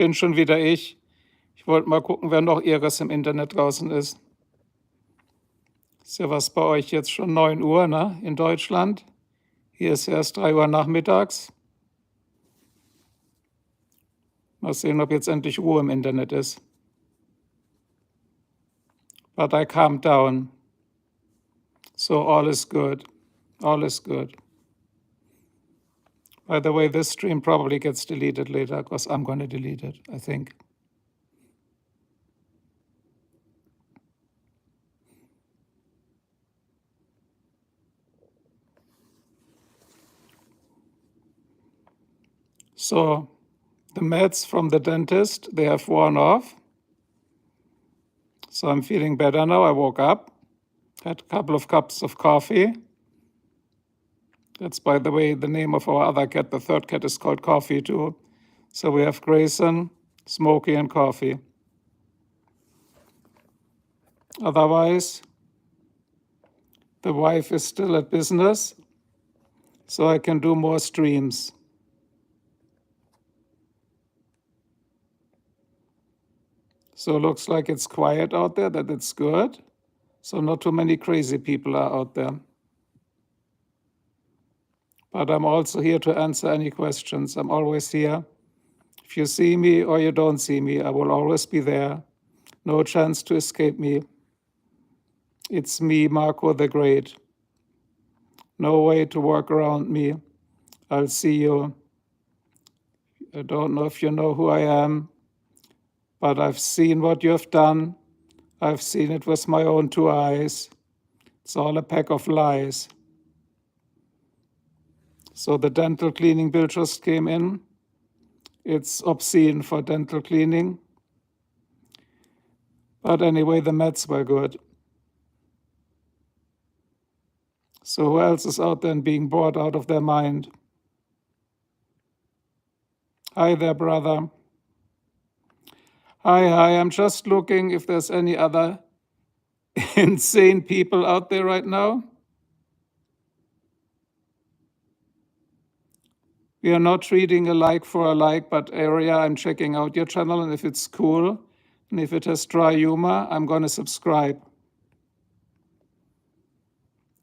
Bin schon wieder ich. Ich wollte mal gucken, wer noch Irres im Internet draußen ist. Ist ja was bei euch jetzt schon 9 Uhr, ne, in Deutschland. Hier ist erst 3 Uhr nachmittags. Mal sehen, ob jetzt endlich Ruhe im Internet ist. But I calmed down. So all is good. All is good. By the way, this stream probably gets deleted later because I'm going to delete it, I think. So the meds from the dentist, they have worn off. So I'm feeling better now. I woke up, had a couple of cups of coffee. That's, by the way, the name of our other cat. The third cat is called Coffee too. So we have Grayson, Smokey, and Coffee. Otherwise, the wife is still at business, so I can do more streams. So it looks like it's quiet out there, that it's good. So not too many crazy people are out there. But I'm also here to answer any questions. I'm always here. If you see me or you don't see me, I will always be there. No chance to escape me. It's me, Marco the Great. No way to work around me. I'll see you. I don't know if you know who I am, but I've seen what you have done. I've seen it with my own 2 eyes. It's all a pack of lies. So the dental cleaning bill just came in. It's obscene for dental cleaning. But anyway, the meds were good. So who else is out there and being bored out of their mind? Hi there, brother. Hi, I'm just looking if there's any other insane people out there right now. We are not treating a like for a like, but area, I'm checking out your channel, and if it's cool, and if it has dry humor, I'm going to subscribe.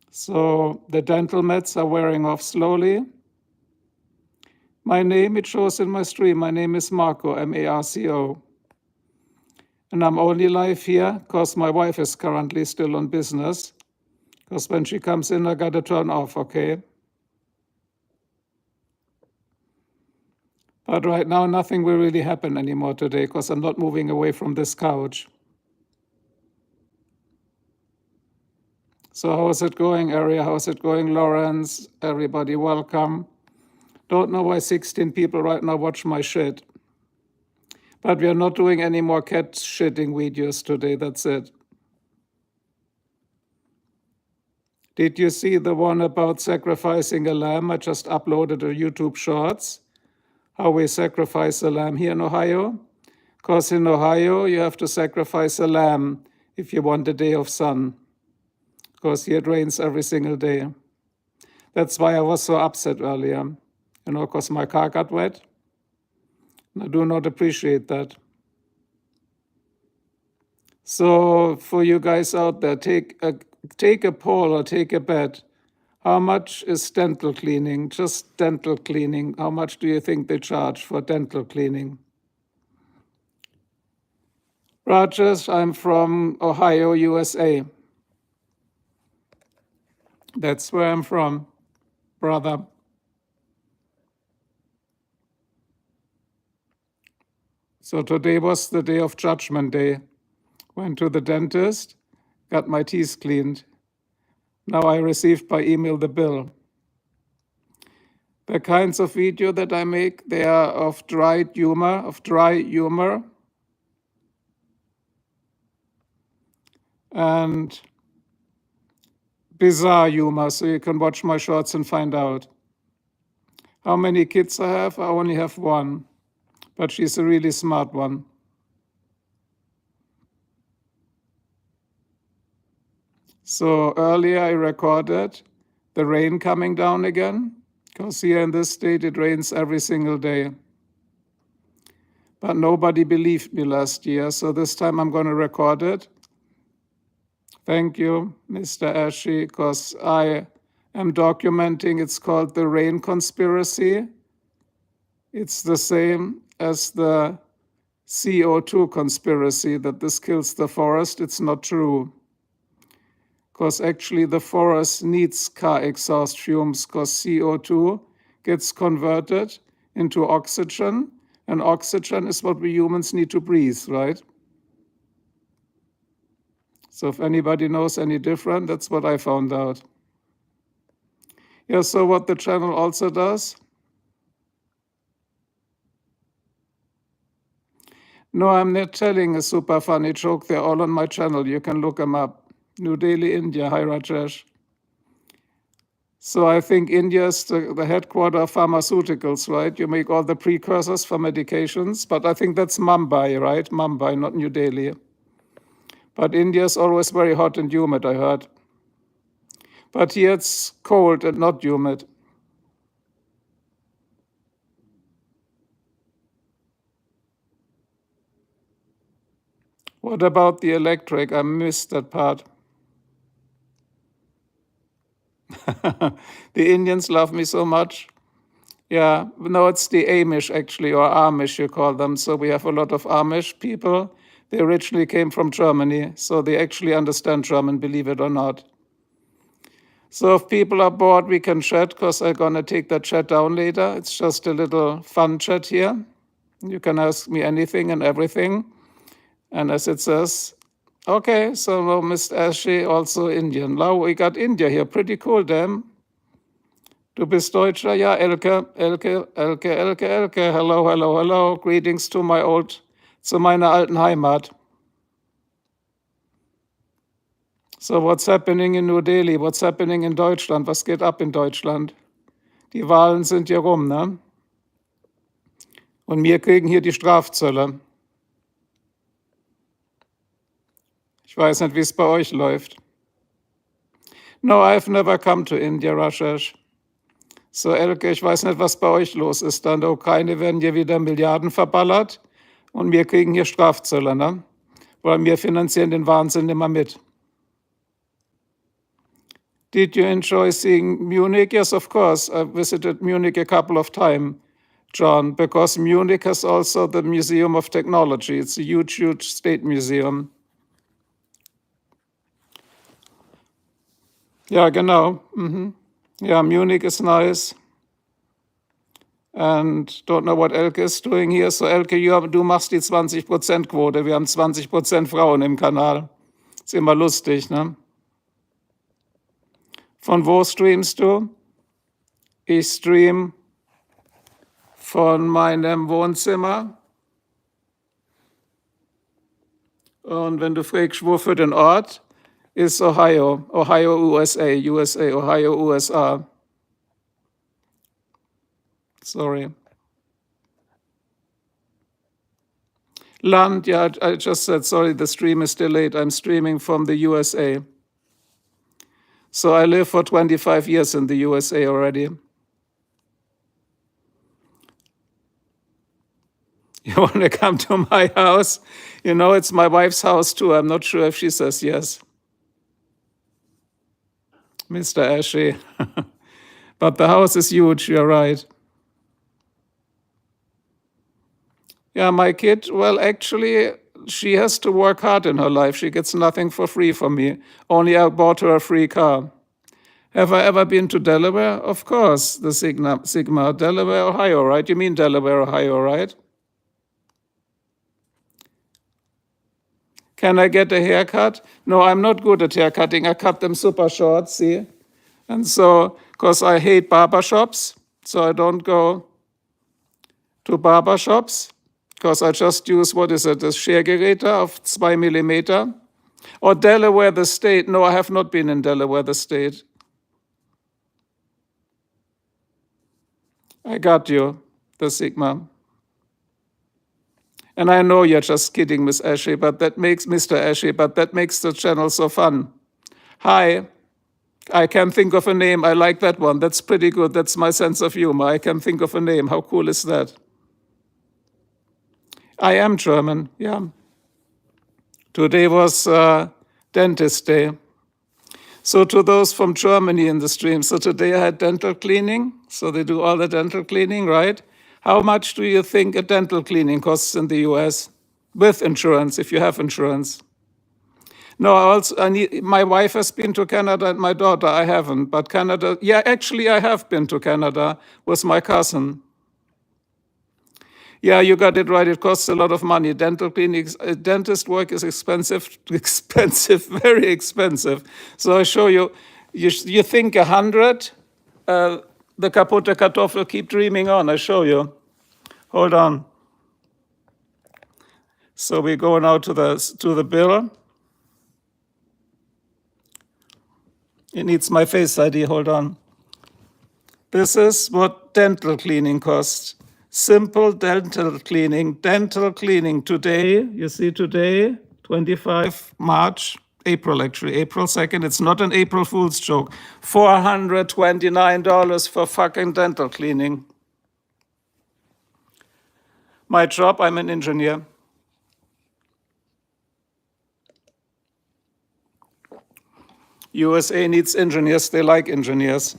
So the dental meds are wearing off slowly. My name, it shows in my stream, my name is Marco, M-A-R-C-O. And I'm only live here because my wife is currently still on business. Because when she comes in, I got to turn off, okay? But right now, nothing will really happen anymore today because I'm not moving away from this couch. So how is it going, Area? How is it going, Lawrence? Everybody, welcome. Don't know why 16 people right now watch my shit. But we are not doing any more cat shitting videos today, that's it. Did you see the one about sacrificing a lamb? I just uploaded a YouTube Shorts. How we sacrifice a lamb here in Ohio. Because in Ohio, you have to sacrifice a lamb if you want a day of sun. Because here it rains every single day. That's why I was so upset earlier, because my car got wet. And I do not appreciate that. So for you guys out there, take a poll or take a bet. How much is dental cleaning? Just dental cleaning. How much do you think they charge for dental cleaning? Rogers, I'm from Ohio, USA. That's where I'm from, brother. So today was the day of Judgment Day. Went to the dentist, got my teeth cleaned. Now I received by email the bill. The kinds of video that I make, they are of dry humor, and bizarre humor, so you can watch my shorts and find out. How many kids I have? I only have one, but she's a really smart one. So earlier I recorded the rain coming down again, because here in this state it rains every single day. But nobody believed me last year, so this time I'm going to record it. Thank you, Mr. Ashley, because I am documenting. It's called the rain conspiracy. It's the same as the CO2 conspiracy, that this kills the forest. It's not true, because actually the forest needs car exhaust fumes, because CO2 gets converted into oxygen, and oxygen is what we humans need to breathe, right? So if anybody knows any different, that's what I found out. Yeah, so what the channel also does. No, I'm not telling a super funny joke. They're all on my channel. You can look them up. New Delhi, India. Hi, Rajesh. So I think India is the headquarter of pharmaceuticals, right? You make all the precursors for medications, but I think that's Mumbai, right? Mumbai, not New Delhi. But India is always very hot and humid, I heard. But here it's cold and not humid. What about the electric? I missed that part. The Indians love me so much. Yeah, no, it's the Amish actually, or Amish you call them. So we have a lot of Amish people. They originally came from Germany, so they actually understand German, believe it or not. So if people are bored, we can chat, because I'm going to take that chat down later. It's just a little fun chat here. You can ask me anything and everything. And as it says, okay, so Mr. Ashley, also Indian. Now we got India here. Pretty cool, damn. Du bist Deutscher? Ja, Elke, Elke, Elke, Elke, Elke. Hello, hello, hello. Greetings to zu meiner alten Heimat. So what's happening in New Delhi? What's happening in Deutschland? Was geht ab in Deutschland? Die Wahlen sind hier rum, ne? Und wir kriegen hier die Strafzölle. Ich weiß nicht, wie es bei euch läuft. No, I've never come to India, Rajesh. So, Elke, ich weiß nicht, was bei euch los ist. Da in der Ukraine werden hier wieder Milliarden verballert und wir kriegen hier Strafzölle, ne? Weil wir finanzieren den Wahnsinn immer mit. Did you enjoy seeing Munich? Yes, of course. I visited Munich a couple of times, John, because Munich has also the Museum of Technology. It's a huge, huge state museum. Ja, genau. Yeah, Munich is nice. And don't know what Elke is doing here. So Elke, du machst die 20%-Quote. Wir haben 20% Frauen im Kanal. Ist immer lustig, ne? Von wo streamst du? Ich stream von meinem Wohnzimmer. Und wenn du fragst, wo für den Ort, ist Ohio. Ohio, USA. USA, Ohio, USA. Sorry. Land, yeah, I just said, sorry, the stream is delayed. I'm streaming from the USA. So I live for 25 years in the USA already. You want to come to my house? You know, it's my wife's house too. I'm not sure if she says yes. Mr. Ashley. But the house is huge, you're right. Yeah, my kid, well, actually, she has to work hard in her life. She gets nothing for free from me. Only I bought her a free car. Have I ever been to Delaware? Of course, the Sigma, Delaware, Ohio, right? You mean Delaware, Ohio, right? Can I get a haircut? No, I'm not good at haircutting. I cut them super short, see? And so, because I hate barbershops, so I don't go to barbershops, because I just use, what is it, das Schergeräte auf 2 Millimeter. Or Delaware, the state. No, I have not been in Delaware, the state. I got you, the Sigma. And I know you're just kidding, Miss Ashley, but that makes Mr. Ashley, but that makes the channel so fun. Hi, I can think of a name. I like that one. That's pretty good. That's my sense of humor. I can think of a name. How cool is that? I am German, yeah. Today was dentist day. So to those from Germany in the stream, so today I had dental cleaning. So they do all the dental cleaning, right? How much do you think a dental cleaning costs in the US with insurance, if you have insurance? No, my wife has been to Canada and my daughter, I haven't. But Canada, yeah, actually I have been to Canada with my cousin. Yeah, you got it right. It costs a lot of money. Dental clinics, dentist work is expensive, expensive, very expensive. So I show you, you think 100, the kaputte Kartoffel, keep dreaming on. I show you. Hold on. So we go now to the bill. It needs my Face ID. Hold on. This is what dental cleaning costs. Simple dental cleaning today, you see today, 25 March, April actually, April 2nd, it's not an April Fool's joke, $429 for fucking dental cleaning. My job, I'm an engineer. USA needs engineers, they like engineers.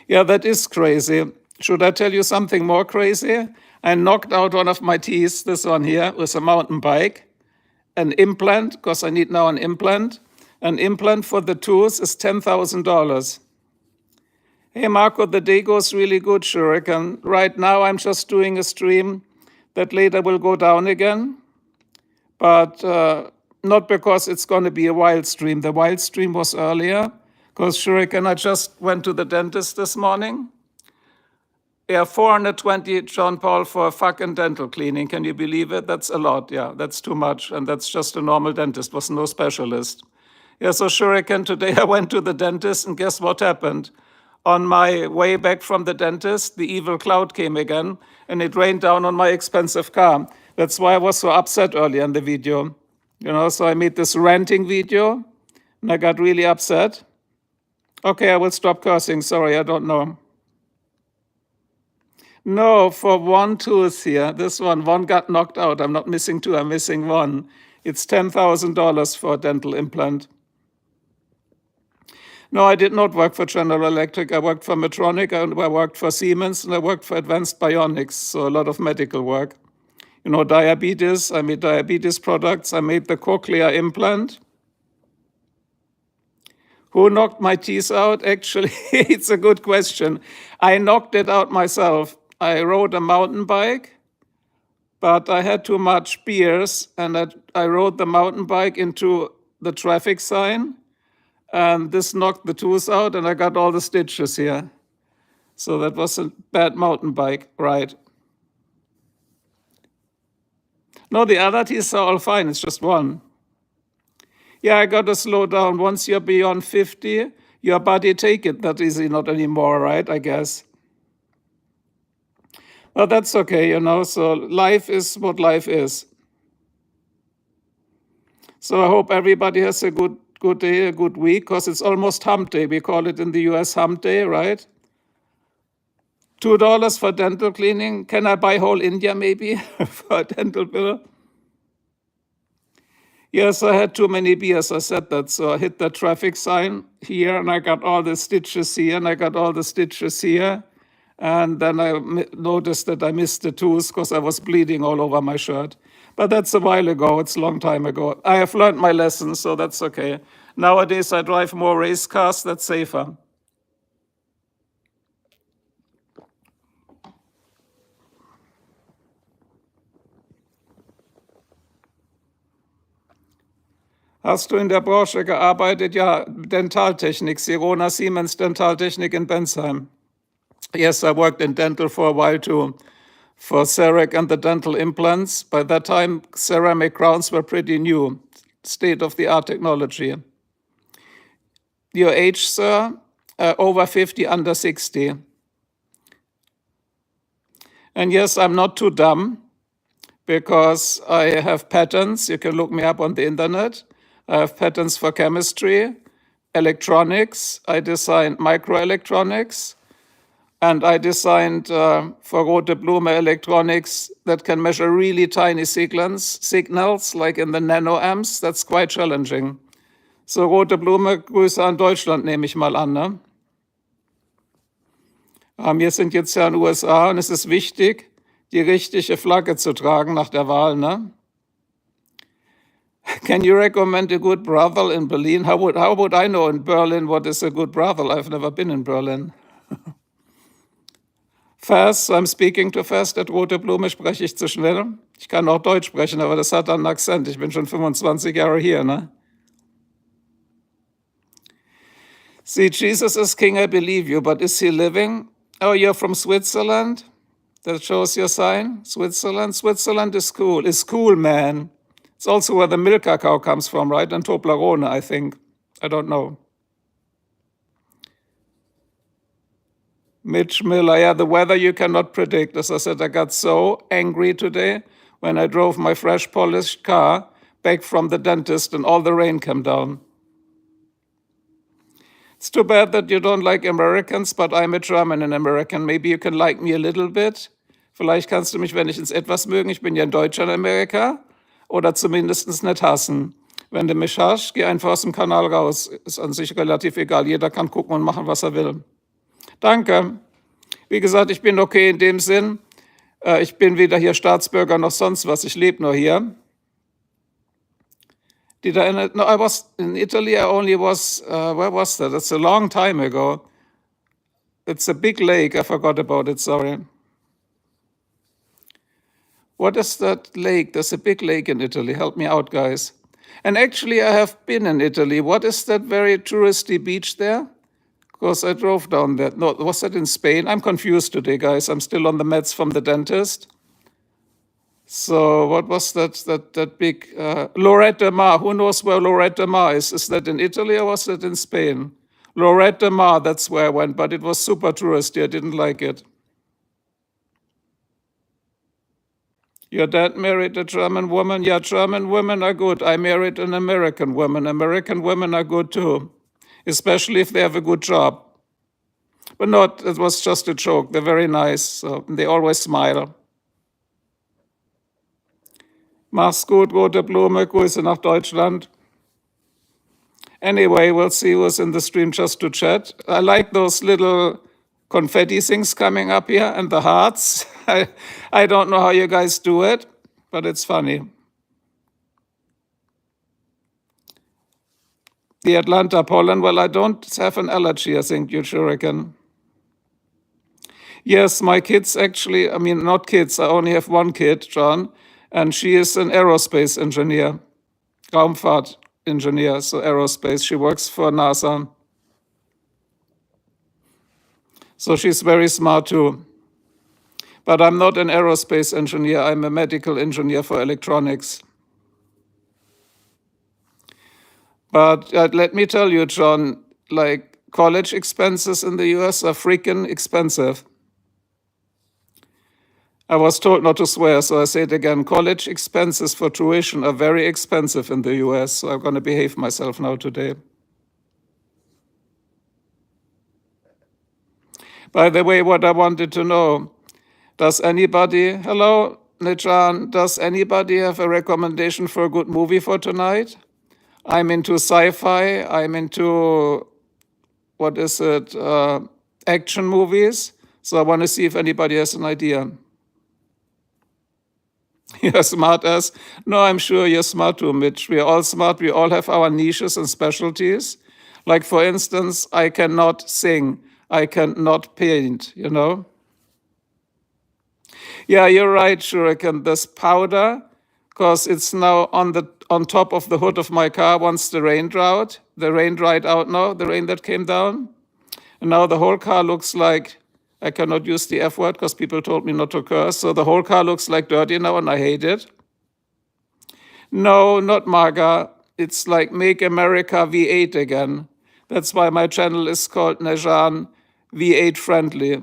Yeah, that is crazy. Should I tell you something more crazy? I knocked out one of my teeth, this one here, with a mountain bike. An implant, because I need now an implant. An implant for the tooth is $10,000. Hey, Marco, the day goes really good, Shuriken. Right now, I'm just doing a stream that later will go down again, but not because it's going to be a wild stream. The wild stream was earlier, because Shuriken, I just went to the dentist this morning. Yeah, 420, John Paul, for a fucking dental cleaning. Can you believe it? That's a lot. Yeah, that's too much. And that's just a normal dentist, was no specialist. Yeah, so Shuriken, today I went to the dentist, and guess what happened? On my way back from the dentist, the evil cloud came again, and it rained down on my expensive car. That's why I was so upset earlier in the video. So I made this ranting video, and I got really upset. Okay, I will stop cursing. Sorry, I don't know. No, for one tooth here, this one got knocked out. I'm not missing two, I'm missing one. It's $10,000 for a dental implant. No, I did not work for General Electric. I worked for Medtronic, I worked for Siemens, and I worked for Advanced Bionics, so a lot of medical work. Diabetes, I made diabetes products. I made the cochlear implant. Who knocked my teeth out? Actually, it's a good question. I knocked it out myself. I rode a mountain bike, but I had too much beers, and I rode the mountain bike into the traffic sign, and this knocked the tooth out, and I got all the stitches here. So that was a bad mountain bike ride. No, the other teeth are all fine. It's just one. Yeah, I got to slow down. Once you're beyond 50, your body take it that easy, not anymore, right? I guess. Well, that's okay, so life is what life is. So I hope everybody has a good day, a good week, because it's almost hump day. We call it in the US hump day, right? $2 for dental cleaning. Can I buy whole India maybe for a dental bill? Yes, I had too many beers, I said that. So I hit the traffic sign here, and I got all the stitches here, and I got all the stitches here. And then I noticed that I missed the tooth because I was bleeding all over my shirt. But that's a while ago, it's a long time ago. I have learned my lesson, so that's okay. Nowadays, I drive more race cars, that's safer. Hast du in der Branche gearbeitet? Ja, Dentaltechnik, Sirona Siemens Dentaltechnik in Bensheim. Yes, I worked in dental for a while too, for CEREC and the dental implants. By that time, ceramic crowns were pretty new, state-of-the-art technology. Your age, sir? Over 50, under 60. And yes, I'm not too dumb, because I have patents. You can look me up on the internet. I have patents for chemistry, electronics. I designed microelectronics. And I designed for Rote Blume electronics that can measure really tiny signals, like in the nanoamps. That's quite challenging. So Rote Blume, Grüße an Deutschland, nehme ich mal an. Ne? Wir sind jetzt ja in den USA und es ist wichtig, die richtige Flagge zu tragen nach der Wahl. Ne? Can you recommend a good brothel in Berlin? How would I know in Berlin what is a good brothel? I've never been in Berlin. Fast, so I'm speaking too fast. At Rote Blume spreche ich zu schnell. Ich kann auch Deutsch sprechen, aber das hat einen Akzent. Ich bin schon 25 Jahre hier, ne? See, Jesus is king, I believe you, but is he living? Oh, you're from Switzerland? That shows your sign? Switzerland? Switzerland is cool. It's cool, man. It's also where the milk cacao comes from, right? And Toblerone, I think. I don't know. Mitch Miller, yeah, the weather you cannot predict. As I said, I got so angry today when I drove my fresh polished car back from the dentist and all the rain came down. It's too bad that you don't like Americans, but I'm a German and American. Maybe you can like me a little bit. Vielleicht kannst du mich wenigstens etwas mögen. Ich bin ja ein Deutscher in Amerika. Oder zumindest nicht hassen. Wenn du mich hast, geh einfach aus dem Kanal raus. Ist an sich relativ egal. Jeder kann gucken und machen, was er will. Danke. Wie gesagt, ich bin okay in dem Sinn. Ich bin weder hier Staatsbürger noch sonst was. Ich lebe nur hier. Did I? No, I was in Italy. I only was. Where was that? That's a long time ago. It's a big lake. I forgot about it. Sorry. What is that lake? There's a big lake in Italy. Help me out, guys. And actually, I have been in Italy. What is that very touristy beach there? Because I drove down there. No, was that in Spain? I'm confused today, guys. I'm still on the meds from the dentist. So what was that big Lorette Mar? Who knows where Lorette Mar is? Is that in Italy or was that in Spain? Lorette Mar, that's where I went, but it was super touristy. I didn't like it. Your dad married a German woman? Yeah, German women are good. I married an American woman. American women are good too, especially if they have a good job. But not, it was just a joke. They're very nice. So they always smile. Mach's gut, Rote Blume, Grüße nach Deutschland. Anyway, we'll see who's in the stream just to chat. I like those little confetti things coming up here and the hearts. I don't know how you guys do it, but it's funny. The Atlanta pollen, well, I don't have an allergy, I think, you shuriken. Yes, my kids actually, I mean, not kids, I only have one kid, John, and she is an aerospace engineer, Raumfahrt engineer, so aerospace. She works for NASA. So she's very smart too. But I'm not an aerospace engineer, I'm a medical engineer for electronics. But let me tell you, John, like college expenses in the US are freaking expensive. I was told not to swear, so I say it again. College expenses for tuition are very expensive in the US, so I'm going to behave myself now today. By the way, what I wanted to know, does anybody, hello, Nijan, does anybody have a recommendation for a good movie for tonight? I'm into sci-fi, I'm into, what is it, action movies, so I want to see if anybody has an idea. You're smart as? No, I'm sure you're smart too, Mitch. We're all smart. We all have our niches and specialties. Like, for instance, I cannot sing. I cannot paint, you know? Yeah, you're right, Shuriken. This powder, because it's now on top of the hood of my car once the rain dried out now, the rain that came down. And now the whole car looks like, I cannot use the F word because people told me not to curse. So the whole car looks like dirty now and I hate it. No, not MAGA. It's like Make America V8 again. That's why my channel is called Nejan V8 Friendly.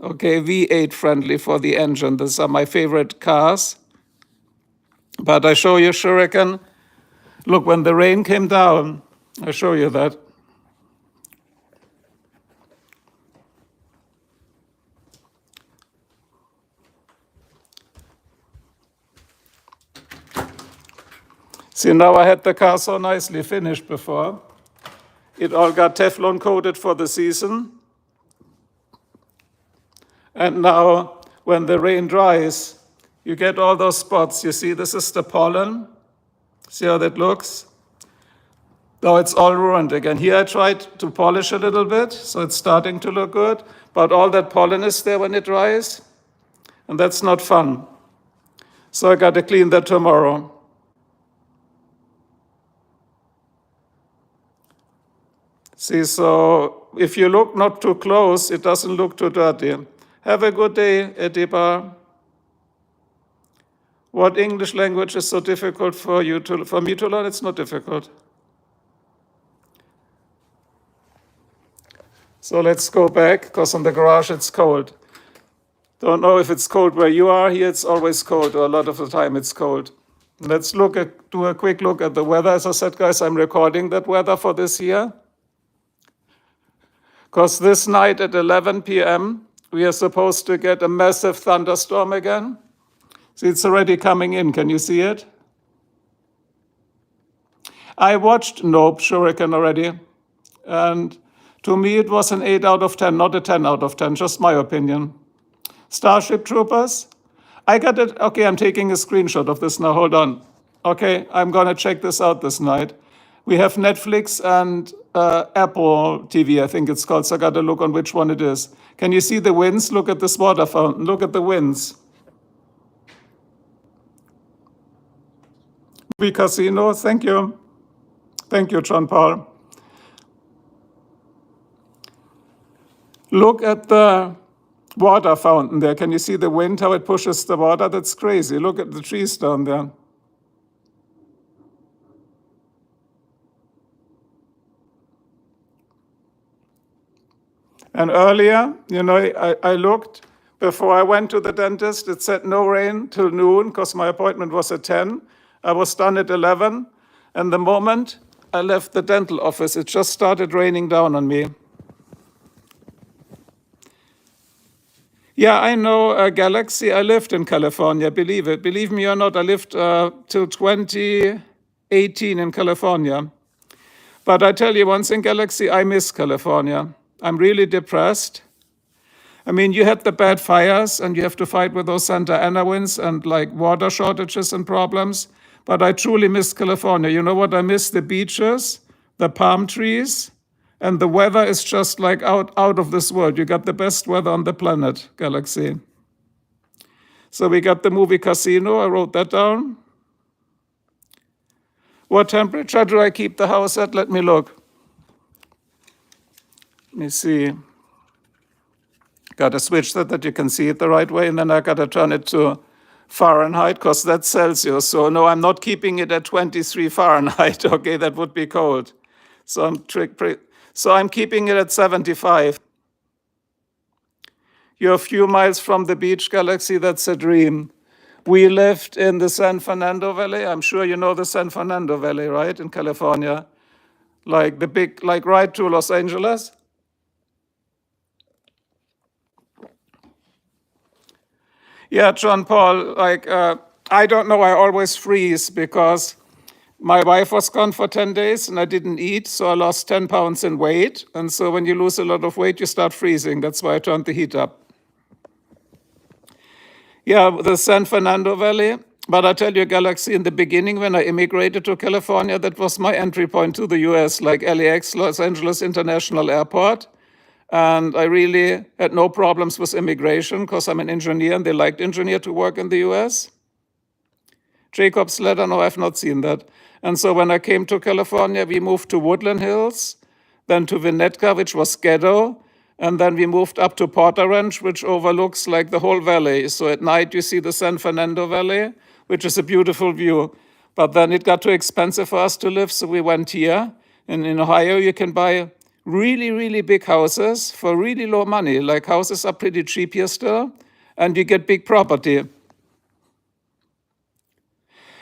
Okay, V8 friendly for the engine. These are my favorite cars. But I show you, Shuriken. Look, when the rain came down, I show you that. See, now I had the car so nicely finished before. It all got Teflon coated for the season. And now, when the rain dries, you get all those spots. You see, this is the pollen. See how that looks? Now it's all ruined again. Here I tried to polish a little bit, so it's starting to look good. But all that pollen is there when it dries, and that's not fun. So I got to clean that tomorrow. See, so if you look not too close, it doesn't look too dirty. Have a good day, Ediba. What English language is so difficult for me to learn? It's not difficult. So let's go back, because in the garage it's cold. Don't know if it's cold where you are. Here it's always cold, or a lot of the time it's cold. Let's do a quick look at the weather. As I said, guys, I'm recording that weather for this year. Because this night at 11 p.m., we are supposed to get a massive thunderstorm again. See, it's already coming in. Can you see it? I watched Nope Shuriken already. And to me, it was an 8 out of 10, not a 10 out of 10, just my opinion. Starship Troopers. I got it. Okay, I'm taking a screenshot of this now. Hold on. Okay, I'm going to check this out this night. We have Netflix and Apple TV, I think it's called, so I got to look on which one it is. Can you see the winds? Look at this water fountain. Look at the winds. Movie Casino, thank you. Thank you, John Paul. Look at the water fountain there. Can you see the wind, how it pushes the water? That's crazy. Look at the trees down there. And earlier, I looked before I went to the dentist. It said no rain till noon because my appointment was at 10. I was done at 11. And the moment I left the dental office, it just started raining down on me. Yeah, I know Galaxy. I lived in California, believe it. Believe me or not, I lived till 2018 in California. But I tell you one thing, Galaxy, I miss California. I'm really depressed. I mean, you had the bad fires and you have to fight with those Santa Ana winds and like water shortages and problems. But I truly miss California. You know what I miss? The beaches, the palm trees, and the weather is just like out of this world. You got the best weather on the planet, Galaxy. So we got the movie Casino. I wrote that down. What temperature do I keep the house at? Let me look. Let me see. Got to switch that you can see it the right way, and then I got to turn it to Fahrenheit, because that's Celsius. So no, I'm not keeping it at 23 Fahrenheit. Okay, that would be cold. So I'm keeping it at 75. You're a few miles from the beach, Galaxy. That's a dream. We lived in the San Fernando Valley. I'm sure you know the San Fernando Valley, right, in California? Like the big, like right to Los Angeles. Yeah, John Paul, I don't know, I always freeze because my wife was gone for 10 days and I didn't eat, so I lost 10 pounds in weight. And so when you lose a lot of weight, you start freezing. That's why I turned the heat up. Yeah, the San Fernando Valley. But I tell you, Galaxy, in the beginning, when I immigrated to California, that was my entry point to the US, like LAX, Los Angeles International Airport. And I really had no problems with immigration because I'm an engineer and they liked engineer to work in the US. Jacob's letter, no, I've not seen that. And so when I came to California, we moved to Woodland Hills, then to Winnetka, which was ghetto, and then we moved up to Porter Ranch, which overlooks like the whole valley. So at night you see the San Fernando Valley, which is a beautiful view. But then it got too expensive for us to live, so we went here. And in Ohio, you can buy really, really big houses for really low money. Like houses are pretty cheap here still, and you get big property.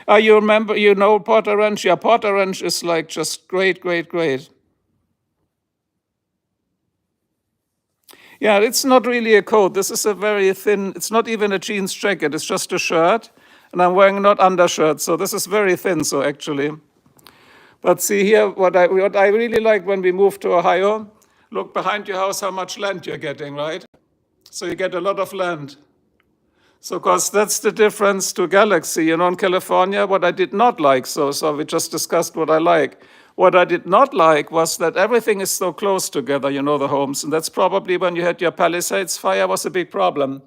You remember, you know Porter Ranch? Yeah, Porter Ranch is like just great, great, great. Yeah, it's not really a coat. This is a very thin, it's not even a jeans jacket. It's just a shirt. And I'm wearing not undershirt, so this is very thin, so actually. But see here, what I really like when we moved to Ohio, look behind your house how much land you're getting, right? So you get a lot of land. So, of course, that's the difference to Galaxy. In California, what I did not like, so we just discussed what I like. What I did not like was that everything is so close together, the homes. And that's probably when you had your Palisades fire was a big problem.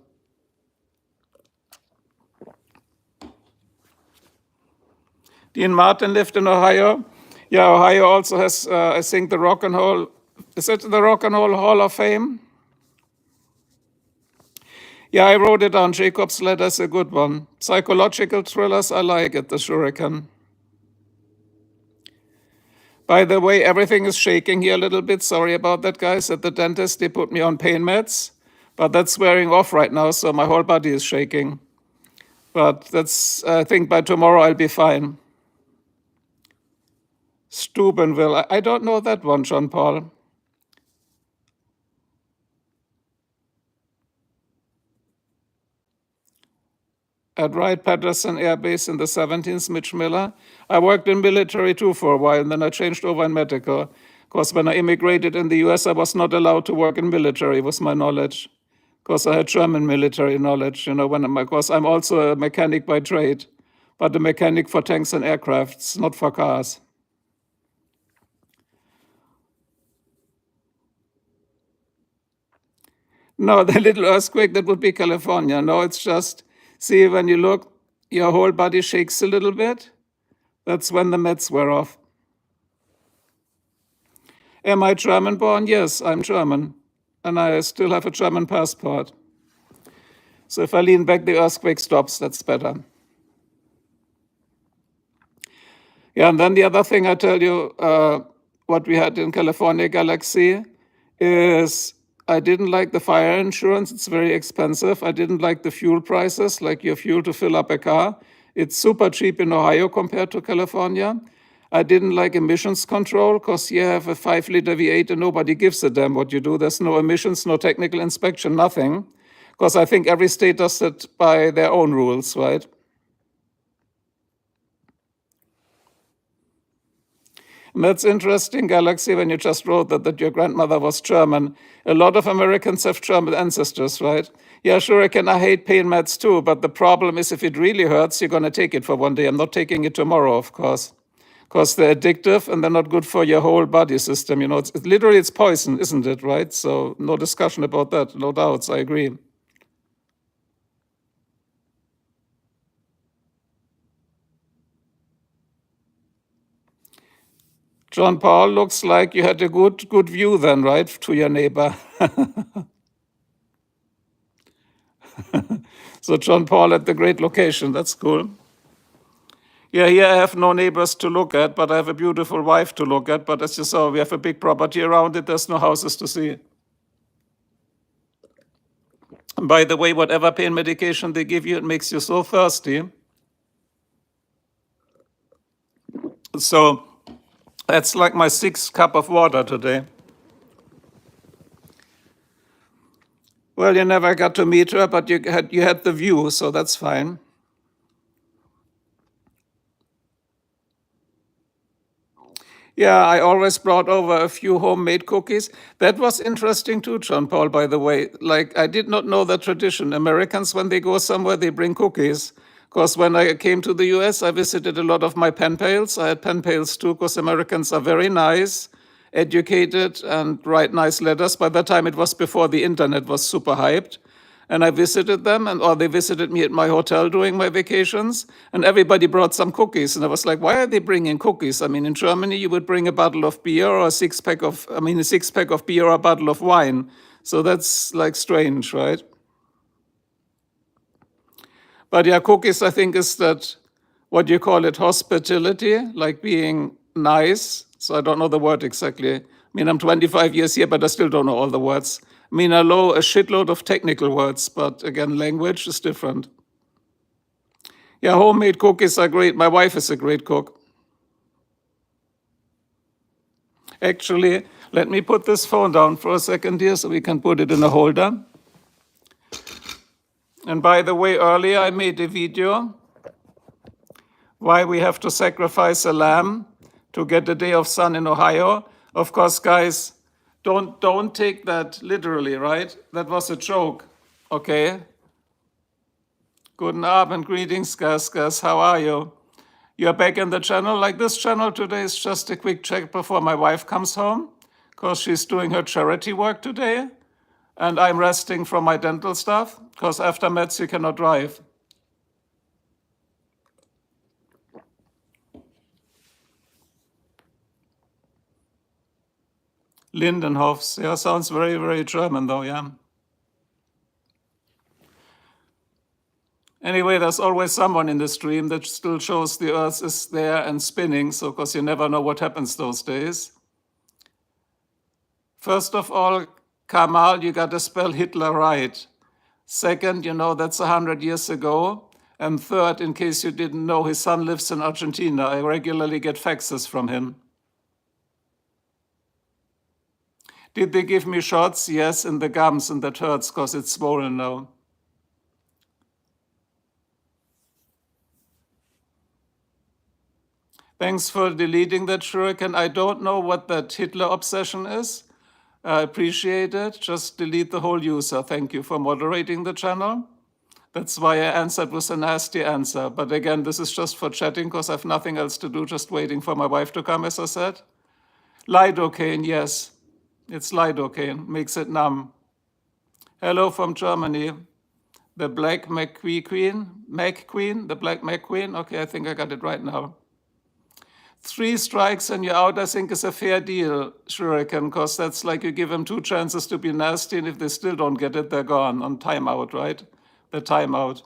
Dean Martin lived in Ohio. Yeah, Ohio also has, I think, the Rock and Roll, is it the Rock and Roll Hall of Fame? Yeah, I wrote it down. Jacob's Ladder is a good one. Psychological thrillers, I like it, the Shuriken. By the way, everything is shaking here a little bit. Sorry about that, guys. At the dentist, they put me on pain meds, but that's wearing off right now, so my whole body is shaking. But I think by tomorrow I'll be fine. Steubenville, I don't know that one, John Paul. At Wright-Patterson Air Base in the 70s, Mitch Miller. I worked in military too for a while, and then I changed over in medical. Because when I immigrated in the US, I was not allowed to work in military, was my knowledge. Because I had German military knowledge, because I'm also a mechanic by trade, but a mechanic for tanks and aircrafts, not for cars. No, the little earthquake, that would be California. No, it's just, see, when you look, your whole body shakes a little bit. That's when the meds wear off. Am I German born? Yes, I'm German. And I still have a German passport. So if I lean back, the earthquake stops. That's better. Yeah, and then the other thing I tell you, what we had in California Galaxy is I didn't like the fire insurance. It's very expensive. I didn't like the fuel prices, like your fuel to fill up a car. It's super cheap in Ohio compared to California. I didn't like emissions control because you have a 5-liter V8 and nobody gives a damn what you do. There's no emissions, no technical inspection, nothing. Because I think every state does it by their own rules, right? And that's interesting, Galaxy, when you just wrote that your grandmother was German. A lot of Americans have German ancestors, right? Yeah, sure, I hate pain meds too, but the problem is if it really hurts, you're going to take it for one day. I'm not taking it tomorrow, of course, because they're addictive and they're not good for your whole body system. It's literally, it's poison, isn't it, right? So no discussion about that, no doubts, I agree. John Paul, looks like you had a good view then, right, to your neighbor. So John Paul at the great location, that's cool. Yeah, here I have no neighbors to look at, but I have a beautiful wife to look at. But as you saw, we have a big property around it. There's no houses to see. And by the way, whatever pain medication they give you, it makes you so thirsty. So that's like my 6th cup of water today. Well, you never got to meet her, but you had the view, so that's fine. Yeah, I always brought over a few homemade cookies. That was interesting too, John Paul, by the way. Like, I did not know that tradition. Americans, when they go somewhere, they bring cookies. Because when I came to the US, I visited a lot of my pen pals. I had pen pals too, because Americans are very nice, educated, and write nice letters. By that time, it was before the internet was super hyped. And I visited them, or they visited me at my hotel during my vacations, and everybody brought some cookies. And I was like, why are they bringing cookies? I mean, in Germany, you would bring a bottle of beer or a six-pack of beer or a bottle of wine. So that's like strange, right? But yeah, cookies, I think, is that, what do you call it, hospitality, like being nice. So I don't know the word exactly. I mean, I'm 25 years here, but I still don't know all the words. I mean, I know a shitload of technical words, but again, language is different. Yeah, homemade cookies are great. My wife is a great cook. Actually, let me put this phone down for a second here so we can put it in a holder. And by the way, earlier I made a video Why we have to sacrifice a lamb to get a day of sun in Ohio? Of course, guys, don't take that literally, right? That was a joke, okay? Guten Abend, greetings, guys. How are you? You're back in the channel. Like this channel today is just a quick check before my wife comes home, because she's doing her charity work today, and I'm resting from my dental stuff, because after meds you cannot drive. Lindenhofs, yeah, sounds very, very German though, yeah. Anyway, there's always someone in the stream that still shows the earth is there and spinning, so of course you never know what happens those days. First of all, Kamal, you got to spell Hitler right. Second, you know that's 100 years ago. And third, in case you didn't know, his son lives in Argentina. I regularly get faxes from him. Did they give me shots? Yes, in the gums, and that hurts because it's swollen now. Thanks for deleting that, Shuriken. I don't know what that Hitler obsession is. I appreciate it. Just delete the whole user. Thank you for moderating the channel. That's why I answered with a nasty answer. But again, this is just for chatting because I have nothing else to do, just waiting for my wife to come, as I said. Lidocaine, yes. It's lidocaine, makes it numb. Hello from Germany. The Black McQueen, the Black McQueen. Okay, I think I got it right now. 3 strikes and you're out, I think, is a fair deal, Shuriken, because that's like you give them 2 chances to be nasty, and if they still don't get it, they're gone on timeout, right? The timeout.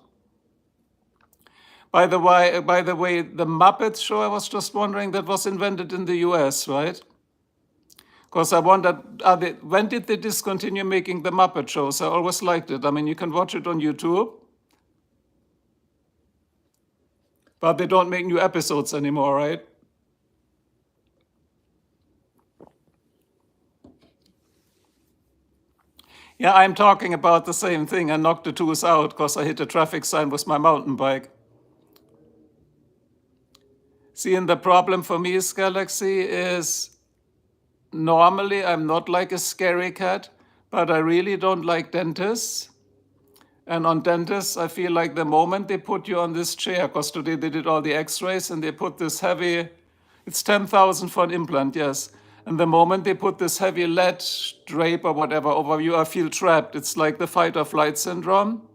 By the way, the Muppets show, I was just wondering, that was invented in the US, right? Because I wondered, when did they discontinue making the Muppet shows? I always liked it. I mean, you can watch it on YouTube, but they don't make new episodes anymore, right? Yeah, I'm talking about the same thing. I knocked the tooth out because I hit a traffic sign with my mountain bike. See, and the problem for me is, Galaxy, is normally I'm not like a scary cat, but I really don't like dentists. And on dentists, I feel like the moment they put you on this chair, because today they did all the x-rays and they put this heavy, it's 10,000 for an implant, yes. And the moment they put this heavy lead drape or whatever over you, I feel trapped. It's like the fight or flight syndrome.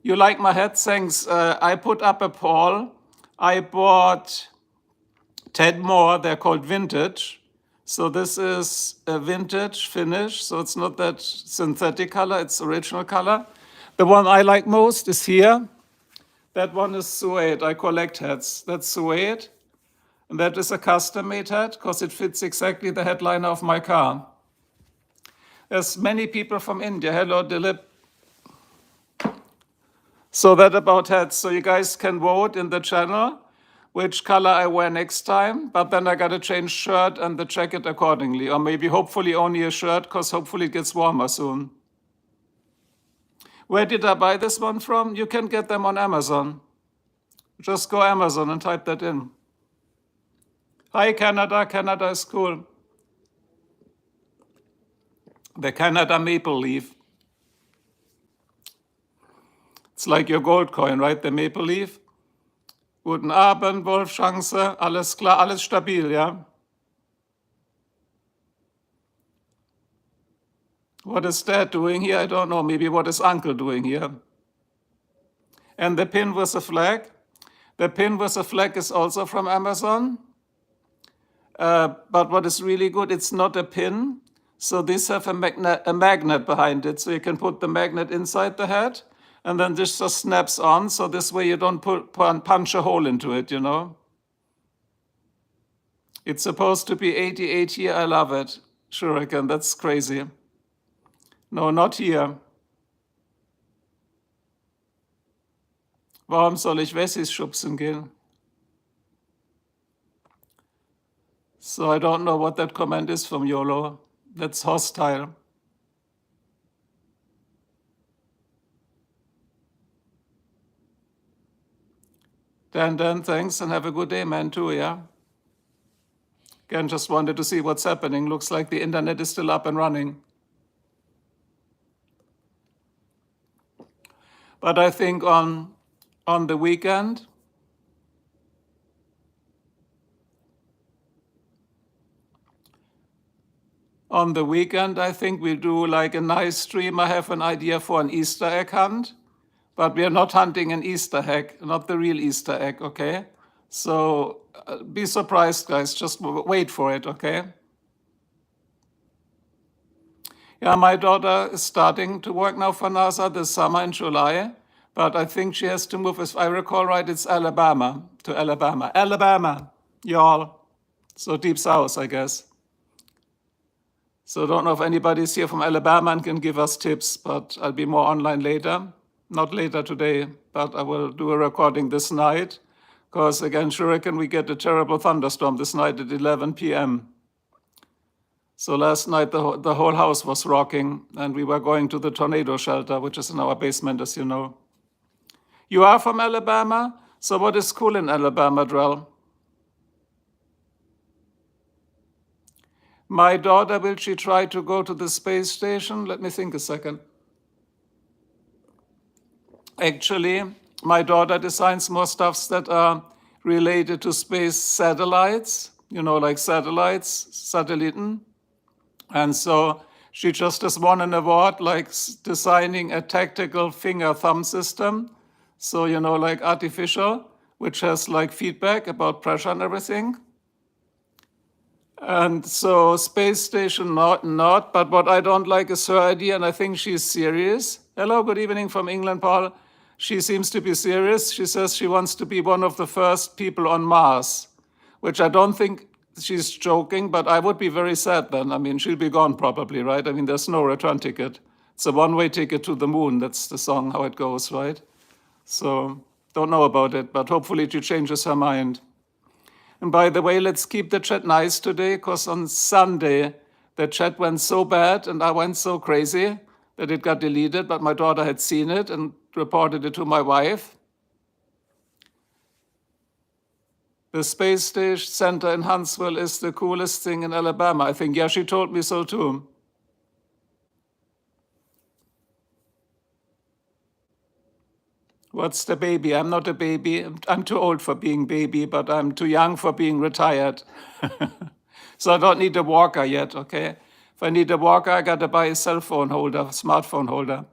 You like my hat? Thanks. I put up a poll. I bought 10 more. They're called vintage. So this is a vintage finish. So it's not that synthetic color, it's original color. The one I like most is here. That one is suede. I collect hats. That's suede. And that is a custom-made hat because it fits exactly the headliner of my car. There's many people from India. Hello, Dilip. So that about hats. So you guys can vote in the channel which color I wear next time, but then I gotta change shirt and the jacket accordingly, or maybe hopefully only a shirt, because hopefully it gets warmer soon. Where did I buy this one from? You can get them on Amazon. Just go Amazon and type that in. Hi, Canada. Canada is cool. The Canada maple leaf. It's like your gold coin, right? The maple leaf. Guten Abend, Wolfschance. Alles klar, alles stabil, ja? What is Dad doing here? I don't know. Maybe what is Uncle doing here? And the pin with the flag? The pin with the flag is also from Amazon. But what is really good, it's not a pin. So these have a magnet behind it. So you can put the magnet inside the hat, and then this just snaps on. So this way you don't punch a hole into it, you know? It's supposed to be 88 here. I love it. Shuriken, that's crazy. No, not here. Warum soll ich Wessis schubsen gehen? So I don't know what that comment is from YOLO. That's hostile. Dan, thanks, and have a good day, man, too, yeah? Again, just wanted to see what's happening. Looks like the internet is still up and running. But I think on the weekend, I think we'll do like a nice stream. I have an idea for an Easter egg hunt, but we are not hunting an Easter egg, not the real Easter egg, okay? So be surprised, guys. Just wait for it, okay? Yeah, my daughter is starting to work now for NASA this summer in July, but I think she has to move, if I recall right, it's Alabama, to Alabama. Alabama, y'all. So deep south, I guess. So don't know if anybody's here from Alabama and can give us tips, but I'll be more online later. Not later today, but I will do a recording this night. Because again, Shuriken, we get a terrible thunderstorm this night at 11 p.m. So last night the whole house was rocking, and we were going to the tornado shelter, which is in our basement, as you know. You are from Alabama? So what is cool in Alabama, Drell? My daughter, will she try to go to the space station? Let me think a second. Actually, my daughter designs more stuffs that are related to space satellites, like satellites, Satelliten. And so she just has won an award, like designing a tactical finger-thumb system. So, like artificial, which has like feedback about pressure and everything. And so space station, not, but what I don't like is her idea, and I think she's serious. Hello, good evening from England, Paul. She seems to be serious. She says she wants to be one of the first people on Mars, which I don't think she's joking, but I would be very sad then. I mean, she'll be gone probably, right? I mean, there's no return ticket. It's a one-way ticket to the moon. That's the song, how it goes, right? So don't know about it, but hopefully she changes her mind. And by the way, let's keep the chat nice today, because on Sunday, the chat went so bad and I went so crazy that it got deleted, but my daughter had seen it and reported it to my wife. The Space Station Center in Huntsville is the coolest thing in Alabama. I think, yeah, she told me so too. What's the baby? I'm not a baby. I'm too old for being baby, but I'm too young for being retired. So I don't need a walker yet, okay? If I need a walker, I gotta buy a cell phone holder, smartphone holder.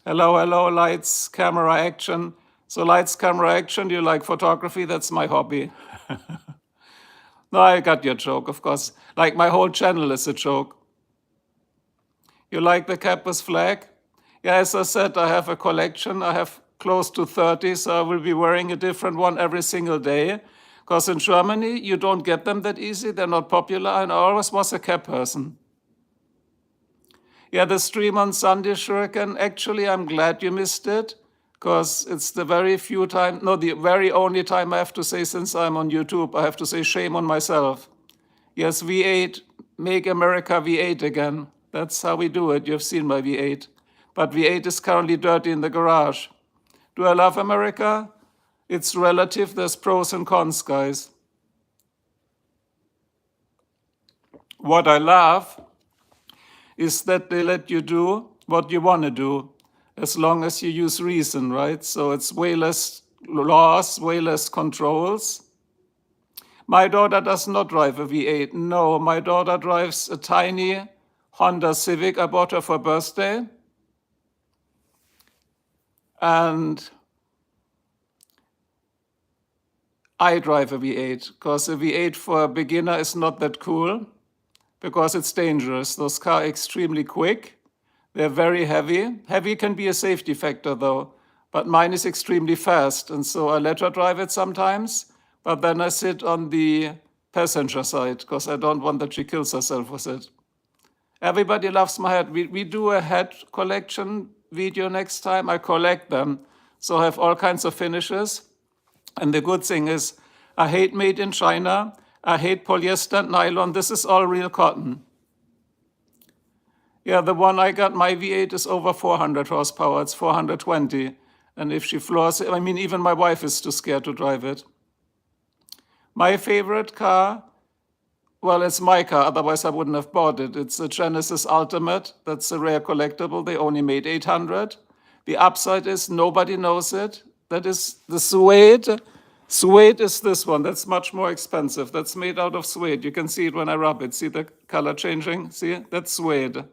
Hello, lights, camera, action. So lights, camera, action, you like photography? That's my hobby. No, I got your joke, of course. Like my whole channel is a joke. You like the campus flag? Yeah, as I said, I have a collection. I have close to 30, so I will be wearing a different one every single day. Because in Germany, you don't get them that easy. They're not popular, and I always was a cap person. Yeah, the stream on Sunday, Shuriken, actually, I'm glad you missed it, because it's the very only time I have to say since I'm on YouTube, I have to say shame on myself. Yes, V8, make America V8 again. That's how we do it. You've seen my V8. But V8 is currently dirty in the garage. Do I love America? It's relative. There's pros and cons, guys. What I love is that they let you do what you want to do, as long as you use reason, right? So it's way less laws, way less controls. My daughter does not drive a V8. No, my daughter drives a tiny Honda Civic I bought her for birthday. And I drive a V8, because a V8 for a beginner is not that cool, because it's dangerous. Those cars are extremely quick. They're very heavy. Heavy can be a safety factor, though. But mine is extremely fast, and so I let her drive it sometimes. But then I sit on the passenger side, because I don't want that she kills herself with it. Everybody loves my hat. We do a hat collection video next time. I collect them. So I have all kinds of finishes. And the good thing is, I hate made in China. I hate polyester and nylon. This is all real cotton. Yeah, the one I got, my V8, is over 400 horsepower. It's 420. And if she floors it, I mean, even my wife is too scared to drive it. My favorite car, well, it's my car, otherwise I wouldn't have bought it. It's a Genesis Ultimate. That's a rare collectible. They only made 800. The upside is nobody knows it. That is the suede. Suede is this one. That's much more expensive. That's made out of suede. You can see it when I rub it. See the color changing? See? That's suede.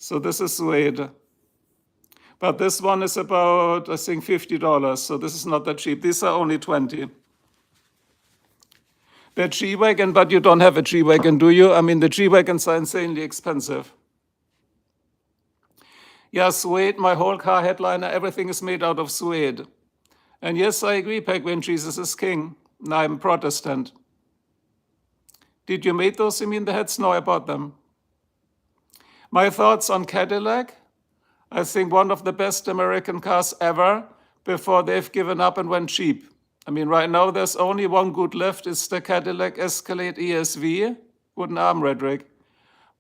So this is suede. But this one is about, I think, $50. So this is not that cheap. These are only 20. The G-Wagon, but you don't have a G-Wagon, do you? I mean, the G-Wagons are insanely expensive. Yeah, suede, my whole car headliner, everything is made out of suede. And yes, I agree, Penguin, Jesus is king. And I'm Protestant. Did you make those? You mean the heads? No, I bought them. My thoughts on Cadillac? I think one of the best American cars ever before they've given up and went cheap. I mean, right now there's only one good left. It's the Cadillac Escalade ESV. Wooden arm, Redrick.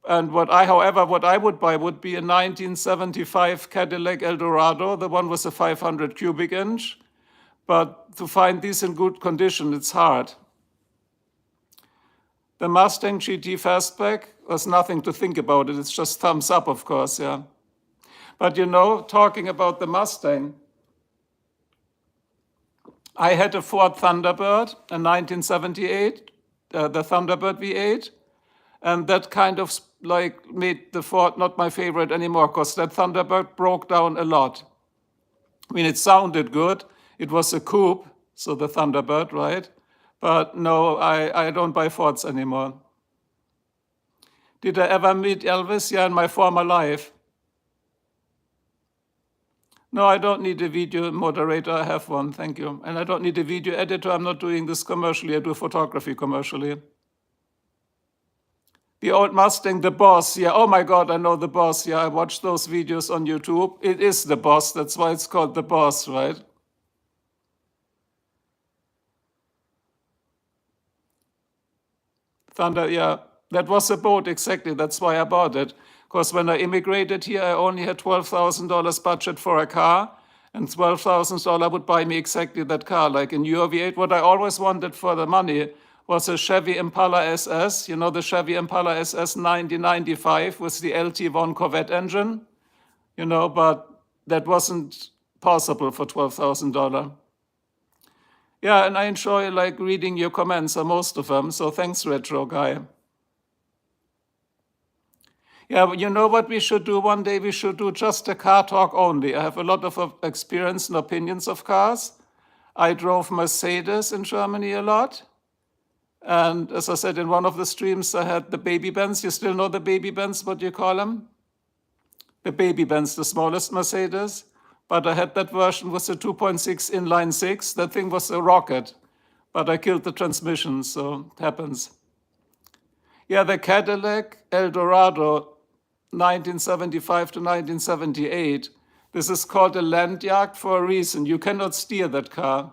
And however, what I would buy would be a 1975 Cadillac Eldorado, the one with a 500 cubic inch. But to find these in good condition, it's hard. The Mustang GT Fastback was nothing to think about it. It's just thumbs up, of course, yeah. But you know, talking about the Mustang, I had a Ford Thunderbird in 1978, the Thunderbird V8, and that kind of like made the Ford not my favorite anymore because that Thunderbird broke down a lot. I mean, it sounded good. It was a coupe, so the Thunderbird, right? But no, I don't buy Fords anymore. Did I ever meet Elvis? Yeah, in my former life. No, I don't need a video moderator. I have one, thank you. And I don't need a video editor. I'm not doing this commercially. I do photography commercially. The old Mustang, the Boss. Yeah, oh my God, I know the Boss. Yeah, I watched those videos on YouTube. It is the Boss. That's why it's called the Boss, right? Thunder, yeah, that was a boat, exactly. That's why I bought it. Because when I immigrated here, I only had $12,000 budget for a car, and $12,000 would buy me exactly that car. Like in your V8, what I always wanted for the money was a Chevy Impala SS, you know, the Chevy Impala SS 1995 with the LT1 Corvette engine, you know, but that wasn't possible for $12,000. Yeah, and I enjoy like reading your comments on most of them, so thanks, Retro Guy. Yeah, but you know what we should do one day? We should do just a car talk only. I have a lot of experience and opinions of cars. I drove Mercedes in Germany a lot. And as I said in one of the streams, I had the baby Benz. You still know the baby Benz, what do you call them? The baby Benz, the smallest Mercedes. But I had that version with the 2.6 inline six. That thing was a rocket. But I killed the transmission, so it happens. Yeah, the Cadillac Eldorado, 1975 to 1978. This is called a land yacht for a reason. You cannot steer that car.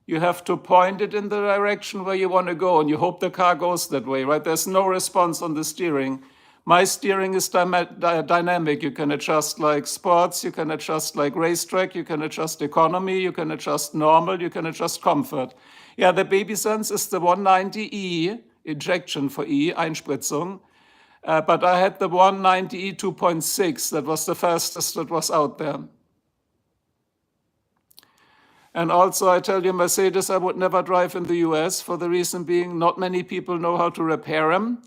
You have to point it in the direction where you want to go, and you hope the car goes that way, right? There's no response on the steering. My steering is dynamic. You can adjust like sports, you can adjust like racetrack, you can adjust economy, you can adjust normal, you can adjust comfort. Yeah, the Baby Sense is the 190E, injection for E, Einspritzung. But I had the 190E 2.6. That was the fastest that was out there. And also, I tell you, Mercedes I would never drive in the US for the reason being not many people know how to repair them.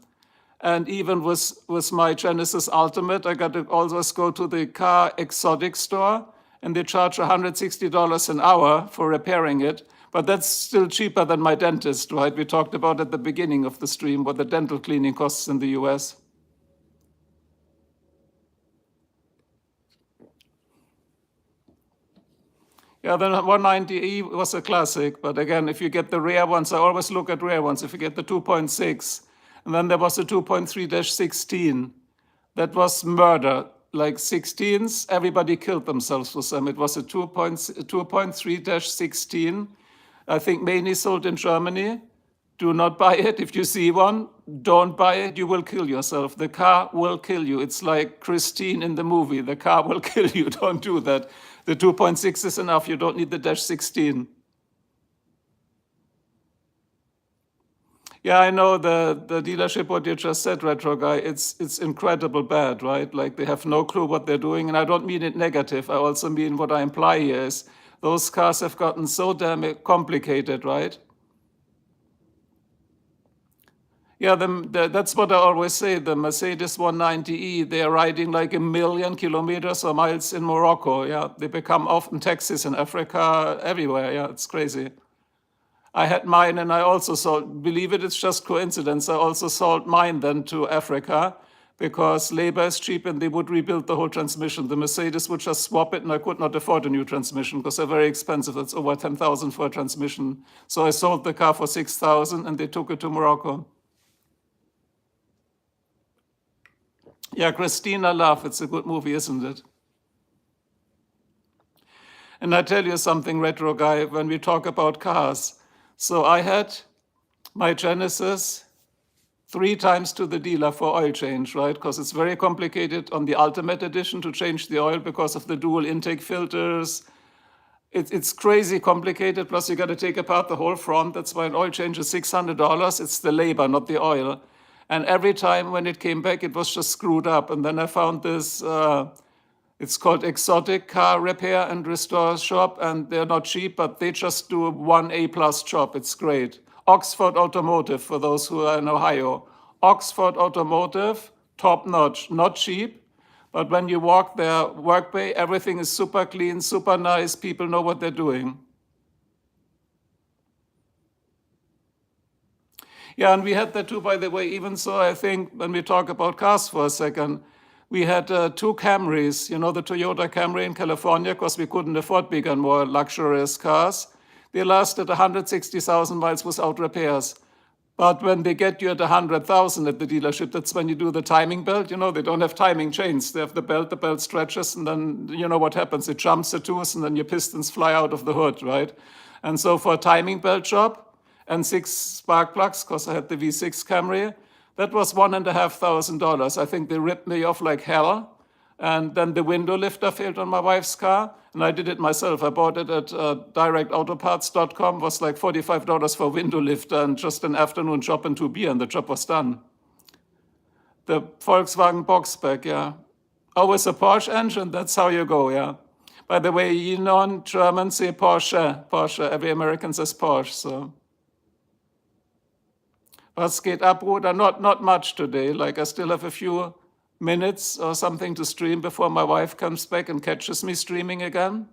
And even with my Genesis Ultimate, I got to always go to the car exotic store, and they charge $160 an hour for repairing it. But that's still cheaper than my dentist, right? We talked about at the beginning of the stream what the dental cleaning costs in the US. Yeah, the 190E was a classic, but again, if you get the rare ones, I always look at rare ones. If you get the 2.6, and then there was a 2.3-16, that was murder. Like 16s, everybody killed themselves with them. It was a 2.3-16. I think mainly sold in Germany. Do not buy it if you see one. don't buy it, you will kill yourself. The car will kill you. It's like Christine in the movie. The car will kill you. Don't do that. The 2.6 is enough. You don't need the dash 16. Yeah, I know the dealership, what you just said, Retro Guy, it's incredible bad, right? Like they have no clue what they're doing. And I don't mean it negative. I also mean what I imply here is those cars have gotten so damn complicated, right? Yeah, that's what I always say. The Mercedes 190e, they are riding like 1,000,000 kilometers or miles in Morocco. Yeah, they become often taxis in Africa, everywhere. Yeah, it's crazy. I had mine and I also sold, believe it, it's just coincidence. I also sold mine then to Africa because labor is cheap and they would rebuild the whole transmission. The Mercedes would just swap it and I could not afford a new transmission because they're very expensive. It's over 10,000 for a transmission. So I sold the car for 6,000 and they took it to Morocco. Yeah, Christina Love, it's a good movie, isn't it? And I tell you something, Retro Guy, when we talk about cars. So I had my Genesis 3 times to the dealer for oil change, right? Because it's very complicated on the Ultimate Edition to change the oil because of the dual intake filters. It's crazy complicated. Plus, you got to take apart the whole front. That's why an oil change is $600. It's the labor, not the oil. And every time when it came back, it was just screwed up. And then I found this, it's called Exotic Car Repair and Restore Shop. And they're not cheap, but they just do a 1A plus job. It's great. Oxford Automotive, for those who are in Ohio. Oxford Automotive, top notch, not cheap. But when you walk their work bay, everything is super clean, super nice. People know what they're doing. Yeah, and we had that too, by the way. Even so, I think when we talk about cars for a second, we had 2 Camrys, you know, the Toyota Camry in California, because we couldn't afford bigger and more luxurious cars. They lasted 160,000 miles without repairs. But when they get you at 100,000 at the dealership, that's when you do the timing belt. You know, they don't have timing chains. They have the belt stretches, and then you know what happens. It jumps the tooth, and then your pistons fly out of the hood, right? And so for a timing belt job and 6 spark plugs, because I had the V6 Camry, that was $1,500. I think they ripped me off like hell. And then the window lifter failed on my wife's car, and I did it myself. I bought it at directautoparts.com. Was like $45 for a window lifter and just an afternoon job and 2 beer, and the job was done. The Volkswagen Boxback, yeah. Always a Porsche engine, that's how you go, yeah. By the way, you non-Germans say Porsche. Porsche, every American says Porsche, so. Was geht ab, Bruder? Not much today. Like I still have a few minutes or something to stream before my wife comes back and catches me streaming again.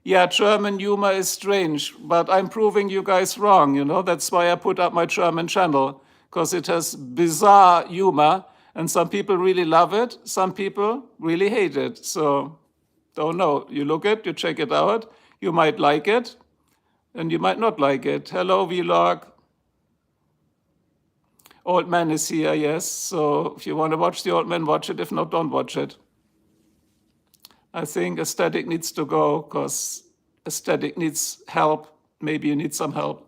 Yeah, German humor is strange, but I'm proving you guys wrong, you know? That's why I put up my German channel, because it has bizarre humor, and some people really love it, some people really hate it. So, don't know. You look it, you check it out, you might like it, and you might not like it. Hello, Vlog. Old Man is here, yes. So if you want to watch the Old Man, watch it. If not, don't watch it. I think aesthetic needs to go because aesthetic needs help. Maybe you need some help.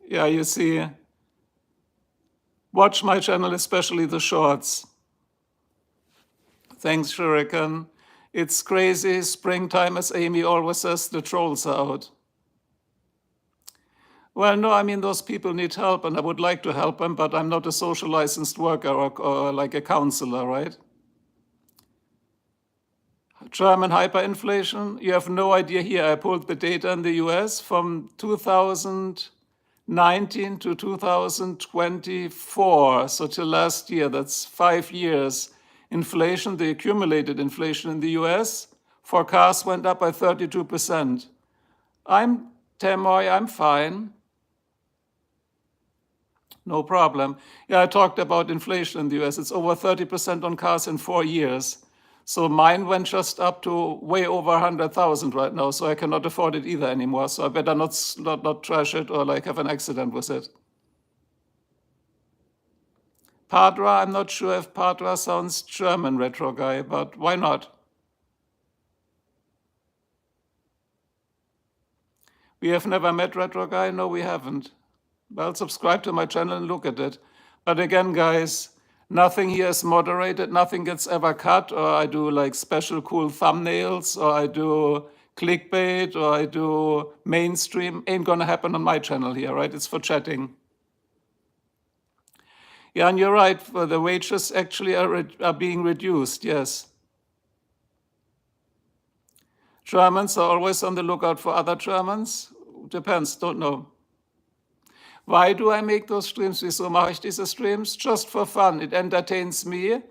Yeah, you see, watch my channel, especially the shorts. Thanks, Shuriken. It's crazy. Springtime, as Amy always says, the trolls are out. Well, no, I mean, those people need help, and I would like to help them, but I'm not a social licensed worker or like a counselor, right? German hyperinflation, you have no idea here. I pulled the data in the US from 2019 to 2024, so till last year, that's 5 years. Inflation, the accumulated inflation in the US for cars went up by 32%. I'm Temoy, I'm fine. No problem. Yeah, I talked about inflation in the US. It's over 30% on cars in 4 years. So mine went just up to way over 100,000 right now, so I cannot afford it either anymore. So I better not trash it or like have an accident with it. Padra, I'm not sure if Padra sounds German, Retro Guy, but why not? We have never met Retro Guy? No, we haven't. Well, subscribe to my channel and look at it. But again, guys, nothing here is moderated, nothing gets ever cut, or I do like special cool thumbnails, or I do clickbait, or I do mainstream. Ain't gonna happen on my channel here, right? It's for chatting. Yeah, and you're right, the wages actually are being reduced, yes. Germans are always on the lookout for other Germans. Depends, don't know. Why do I make those streams? Wieso mache ich diese Streams? Just for fun. It entertains me.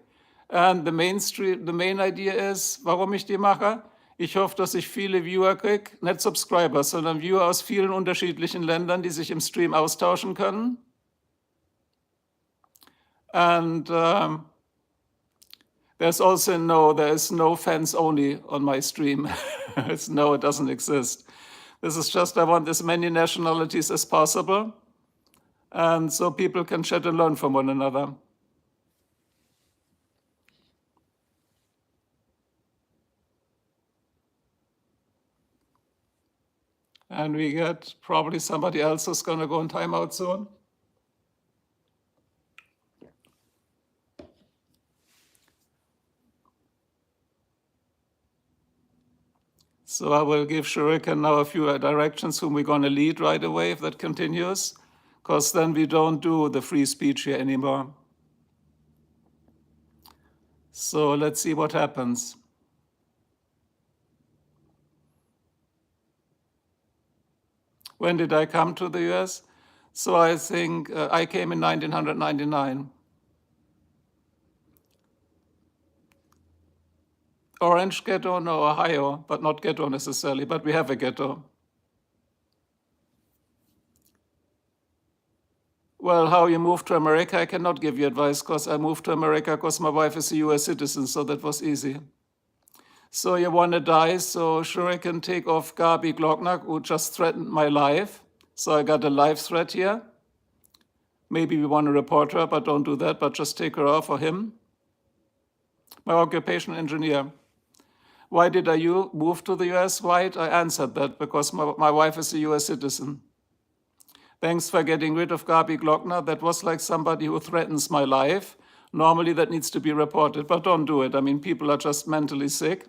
And the main idea is, warum ich die mache? Ich hoffe, dass ich viele Viewer kriege, nicht Subscriber, sondern Viewer aus vielen unterschiedlichen Ländern, die sich im Stream austauschen können. And there is no fans only on my stream. It doesn't exist. This is just, I want as many nationalities as possible. And so people can chat and learn from one another. And we get probably somebody else who's going to go in timeout soon. So I will give Shuriken now a few directions whom we're going to lead right away if that continues, because then we don't do the free speech here anymore. So let's see what happens. When did I come to the US? So I think I came in 1999. Orange ghetto? No, Ohio, but not ghetto necessarily, but we have a ghetto. Well, how you moved to America, I cannot give you advice because I moved to America because my wife is a US citizen, so that was easy. So you want to die, so sure I can take off Gabi Glockner, who just threatened my life. So I got a life threat here. Maybe we want to report her, but don't do that, but just take her off, or him. My occupation, engineer. Why did I move to the US? Why? I answered that, because my wife is a US citizen. Thanks for getting rid of Gabi Glockner. That was like somebody who threatens my life. Normally that needs to be reported, but don't do it. I mean, people are just mentally sick.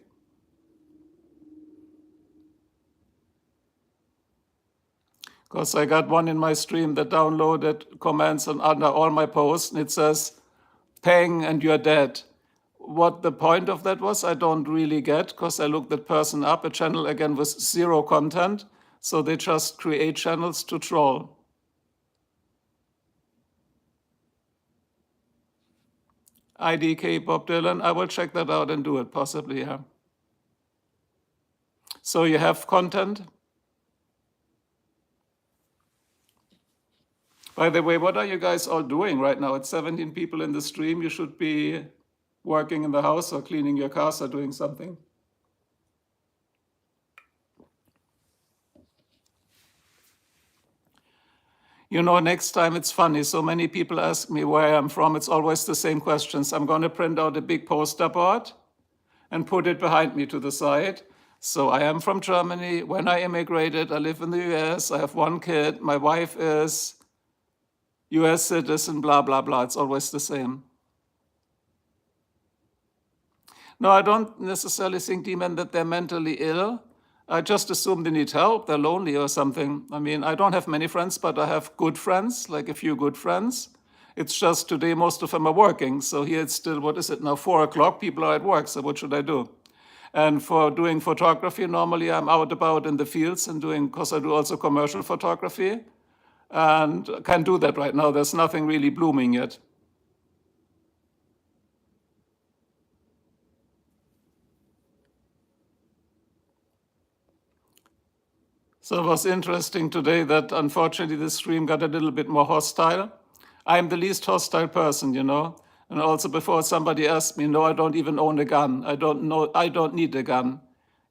Because I got one in my stream that downloaded comments under all my posts, and it says, pang, and you're dead. What the point of that was, I don't really get, because I looked that person up, a channel again with zero content, so they just create channels to troll. IDK Bob Dylan, I will check that out and do it, possibly, yeah. So you have content? By the way, what are you guys all doing right now? It's 17 people in the stream. You should be working in the house or cleaning your cars or doing something. You know, next time it's funny. So many people ask me where I'm from. It's always the same questions. I'm going to print out a big poster board and put it behind me to the side. So I am from Germany. When I immigrated, I live in the US. I have one kid. My wife is US citizen, blah, blah, blah. It's always the same. No, I don't necessarily think, Demon, that they're mentally ill. I just assume they need help. They're lonely or something. I mean, I don't have many friends, but I have good friends, like a few good friends. It's just today most of them are working. So here it's still, what is it now, 4 o'clock? People are at work, so what should I do? And for doing photography, normally I'm out about in the fields and doing, because I do also commercial photography. And I can't do that right now. There's nothing really blooming yet. So it was interesting today that unfortunately the stream got a little bit more hostile. I'm the least hostile person, you know. And also before somebody asked me, no, I don't even own a gun. I don't need a gun.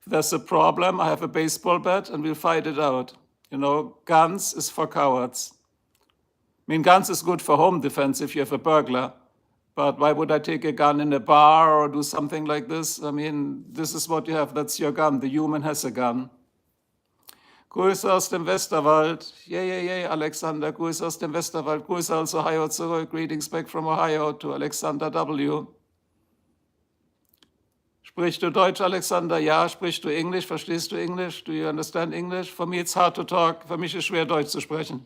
If there's a problem, I have a baseball bat and we'll fight it out. You know, guns is for cowards. I mean, guns is good for home defense if you have a burglar. But why would I take a gun in a bar or do something like this? I mean, this is what you have. That's your gun. The human has a gun. Grüße aus dem Westerwald. Yay, Alexander. Grüße aus dem Westerwald. Grüße aus Ohio zurück. Greetings back from Ohio to Alexander W. Sprichst du Deutsch, Alexander? Ja. Sprichst du Englisch? Verstehst du Englisch? Do you understand English? For me it's hard to talk. Für mich ist schwer, Deutsch zu sprechen.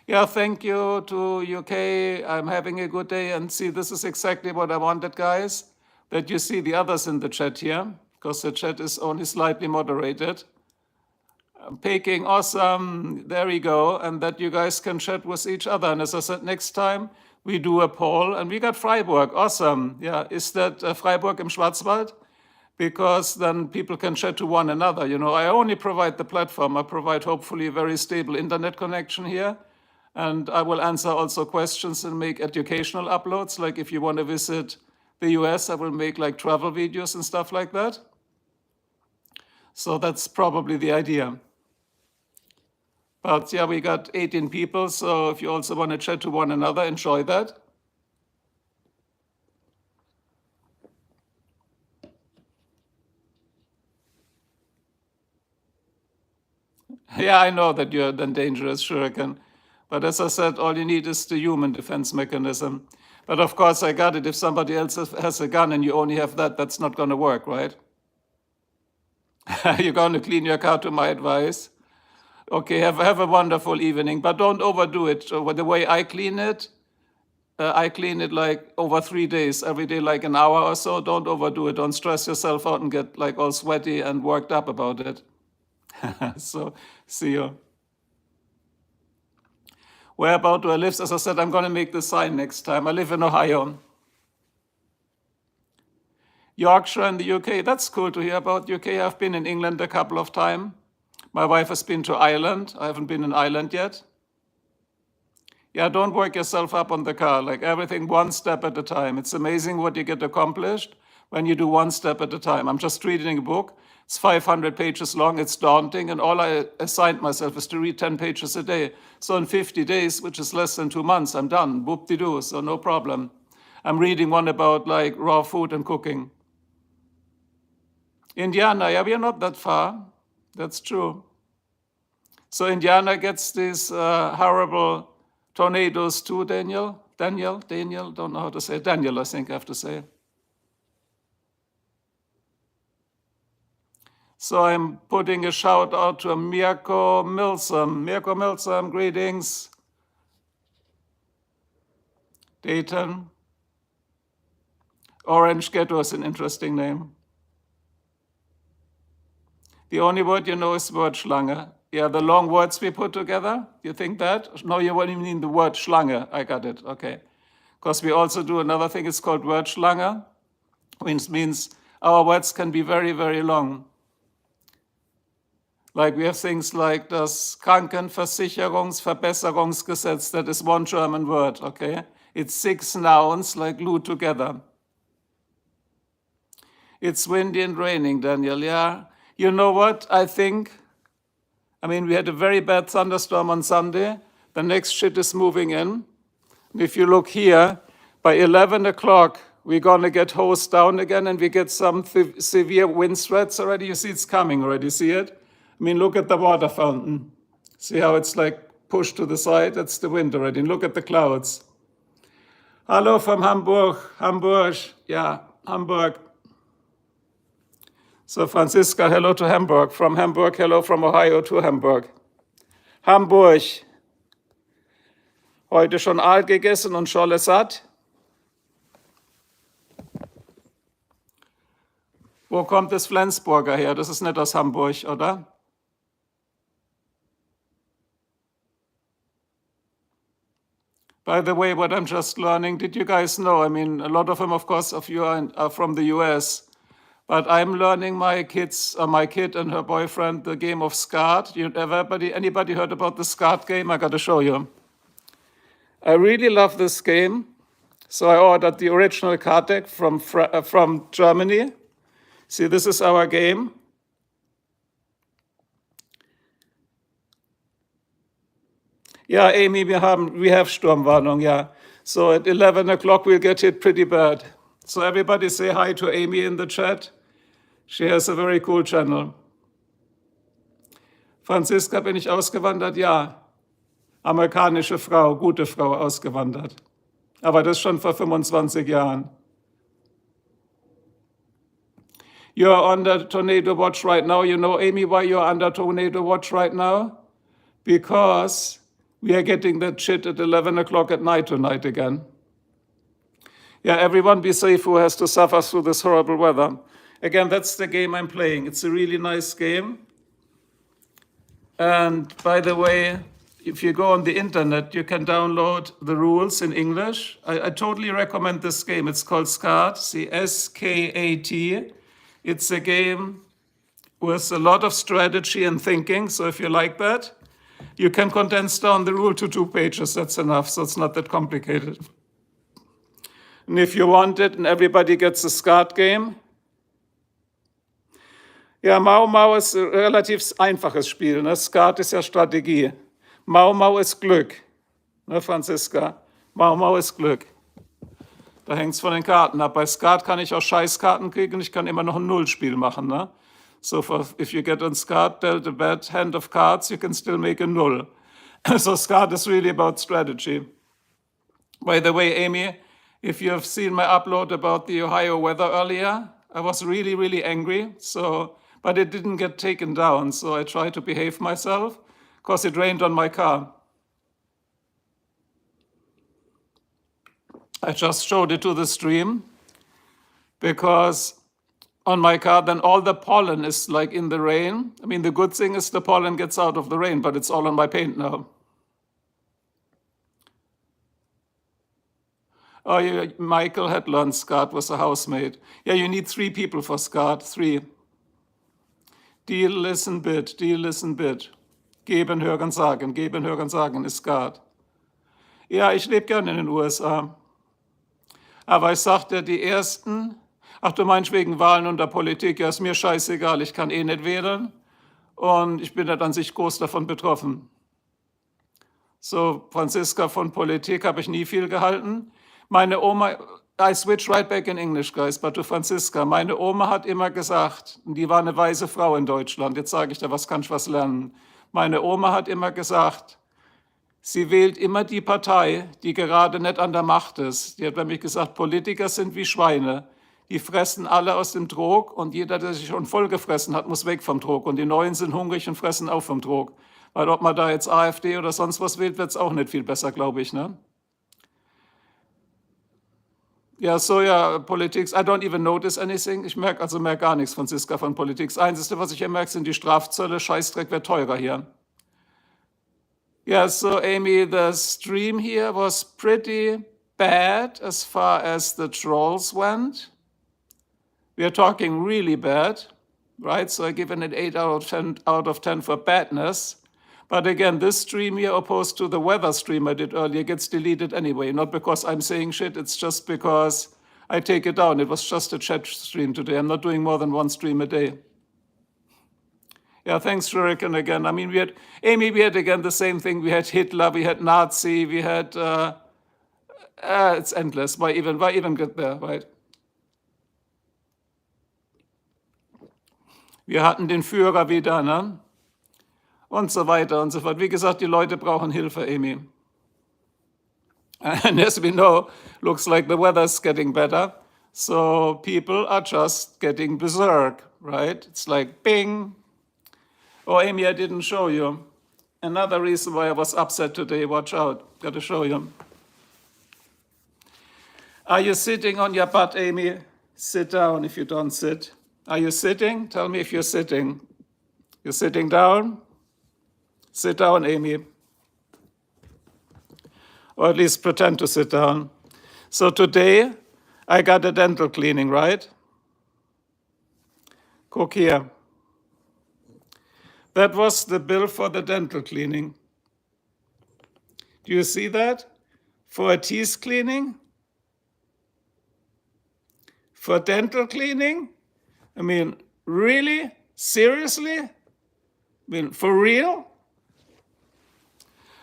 Yeah, thank you to UK. I'm having a good day. And see, this is exactly what I wanted, guys, that you see the others in the chat here, because the chat is only slightly moderated. Peking, awesome. There we go. And that you guys can chat with each other. And as I said, next time we do a poll. And we got Freiburg. Awesome. Yeah, is that Freiburg im Schwarzwald? Because then people can chat to one another. You know, I only provide the platform. I provide hopefully a very stable internet connection here. And I will answer also questions and make educational uploads. Like if you want to visit the US, I will make like travel videos and stuff like that. So that's probably the idea. But yeah, we got 18 people. So if you also want to chat to one another, enjoy that. Yeah, I know that you're then dangerous, Shuriken. But as I said, all you need is the human defense mechanism. But of course, I got it. If somebody else has a gun and you only have that, that's not going to work, right? You're going to clean your car to my advice. Okay, have a wonderful evening, but don't overdo it. So the way I clean it like over 3 days, every day, like an hour or so. Don't overdo it. Don't stress yourself out and get like all sweaty and worked up about it. So, see you. Where about do I live? As I said, I'm going to make the sign next time. I live in Ohio. Yorkshire in the UK. That's cool to hear about UK. I've been in England a couple of times. My wife has been to Ireland. I haven't been in Ireland yet. Yeah, don't work yourself up on the car. Like everything one step at a time. It's amazing what you get accomplished when you do one step at a time. I'm just reading a book. It's 500 pages long. It's daunting. And all I assigned myself is to read 10 pages a day. So in 50 days, which is less than 2 months, I'm done. Whoop-de-doo. So no problem. I'm reading one about like raw food and cooking. Indiana, yeah, we are not that far. That's true. So Indiana gets these horrible tornadoes too, Daniel, don't know how to say it. Daniel, I think I have to say. So I'm putting a shout out to Mirko Milsom. Mirko Milsom, greetings. Dayton. Orange Ghetto is an interesting name. The only word you know is Wordschlange. Yeah, the long words we put together. You think that? No, you only mean the word Schlange. I got it. Okay. Because we also do another thing. It's called Wordschlange, which means our words can be very, very long. Like we have things like das Krankenversicherungsverbesserungsgesetz. That is one German word. Okay. It's 6 nouns like glued together. It's windy and raining, Daniel. Yeah. You know what? I mean, we had a very bad thunderstorm on Sunday. The next shit is moving in. And if you look here, by 11 o'clock, we're going to get hosed down again and we get some severe wind threats already. You see it's coming already. See it? I mean, look at the water fountain. See how it's like pushed to the side? That's the wind already. And look at the clouds. Hello from Hamburg. Hamburg. Yeah, Hamburg. So Franziska, hello to Hamburg. From Hamburg, hello from Ohio to Hamburg. Hamburg. Heute schon Aal gegessen und Scholle satt? Wo kommt das Flensburger her? Das ist nicht aus Hamburg, oder? By the way, what I'm just learning, did you guys know? I mean, a lot of them, of course, of you are from the US. But I'm learning my kid and her boyfriend the game of Skat. Anybody heard about the Skat game? I got to show you. I really love this game. So I ordered the original card deck from Germany. See, this is our game. Yeah, Amy, we have Sturmwarnung, yeah. So at 11 o'clock we'll get hit pretty bad. So everybody say hi to Amy in the chat. She has a very cool channel. Franziska, bin ich ausgewandert? Ja. Amerikanische Frau, gute Frau, ausgewandert. Aber das schon vor 25 Jahren. You're under tornado watch right now. You know, Amy, why you're under tornado watch right now? Because we are getting that shit at 11 o'clock at night tonight again. Yeah, everyone be safe who has to suffer through this horrible weather. Again, that's the game I'm playing. It's a really nice game. And by the way, if you go on the internet, you can download the rules in English. I totally recommend this game. It's called SKAT, C-S-K-A-T. It's a game with a lot of strategy and thinking. So if you like that, you can condense down the rule to 2 pages. That's enough. So it's not that complicated. And if you want it and everybody gets a SKAT game, ja, Mau Mau ist ein relativ einfaches Spiel. Ne? Skat ist ja Strategie. Mau Mau ist Glück. Ne, Franziska? Mau Mau ist Glück. Da hängt es von den Karten ab. Bei Skat kann ich auch Scheißkarten kriegen und ich kann immer noch ein Nullspiel machen. Ne? So if you get on Skat dealt a bad hand of cards, you can still make a null. So Skat is really about strategy. By the way, Amy, if you have seen my upload about the Ohio weather earlier, I was really, really angry. But it didn't get taken down, so I tried to behave myself because it rained on my car. I just showed it to the stream because on my car, then all the pollen is like in the rain. I mean, the good thing is the pollen gets out of the rain, but it's all on my paint now. Oh, yeah, Michael had learned SKAT, was a housemate. Yeah, you need 3 people for SKAT, 3. Deal, listen, bid, deal, listen, bid. Geben, hören, sagen ist Skat. Ja, ich lebe gerne in den USA. Aber ich sagte, die ersten, ach du meinst wegen Wahlen und der Politik, ja ist mir scheißegal, ich kann eh nicht wählen und ich bin nicht an sich groß davon betroffen. So, Franziska, von Politik habe ich nie viel gehalten. Meine Oma, I switch right back in English, guys, but to Franziska. Meine Oma hat immer gesagt, und die war eine weise Frau in Deutschland, jetzt sage ich dir, was kann ich was lernen? Meine Oma hat immer gesagt, sie wählt immer die Partei, die gerade nicht an der Macht ist. Die hat bei mir gesagt, Politiker sind wie Schweine. Die fressen alle aus dem Trog und jeder, der sich schon vollgefressen hat, muss weg vom Trog. Und die Neuen sind hungrig und fressen auch vom Trog. Weil ob man da jetzt AfD oder sonst was wählt, wird es auch nicht viel besser, glaube ich, ne? Ja, so ja, Politik, I don't even notice anything. Ich merke gar nichts, Franziska, von Politik. Das Einzige, was ich hier merke, sind die Strafzölle. Scheißdreck wird teurer hier. Yeah, so Amy, the stream here was pretty bad as far as the trolls went. We are talking really bad, right? So I give it an 8 out of 10 for badness. But again, this stream here, opposed to the weather stream I did earlier, gets deleted anyway. Not because I'm saying shit, it's just because I take it down. It was just a chat stream today. I'm not doing more than 1 stream a day. Yeah, thanks, Shuriken, again. I mean, we had again the same thing. We had Hitler, we had Nazi, we had, it's endless. Why even get there, right? Wir hatten den Führer wieder, ne? Und so weiter und so fort. Wie gesagt, die Leute brauchen Hilfe, Amy. And as we know, looks like the weather's getting better. So people are just getting berserk, right? It's like bing. Oh, Amy, I didn't show you. Another reason why I was upset today, watch out, got to show you. Are you sitting on your butt, Amy? Sit down if you don't sit. Are you sitting? Tell me if you're sitting. You're sitting down? Sit down, Amy. Or at least pretend to sit down. So today, I got a dental cleaning, right? Guck here. That was the bill for the dental cleaning. Do you see that? For a teeth cleaning? For dental cleaning? I mean, really? Seriously? I mean, for real?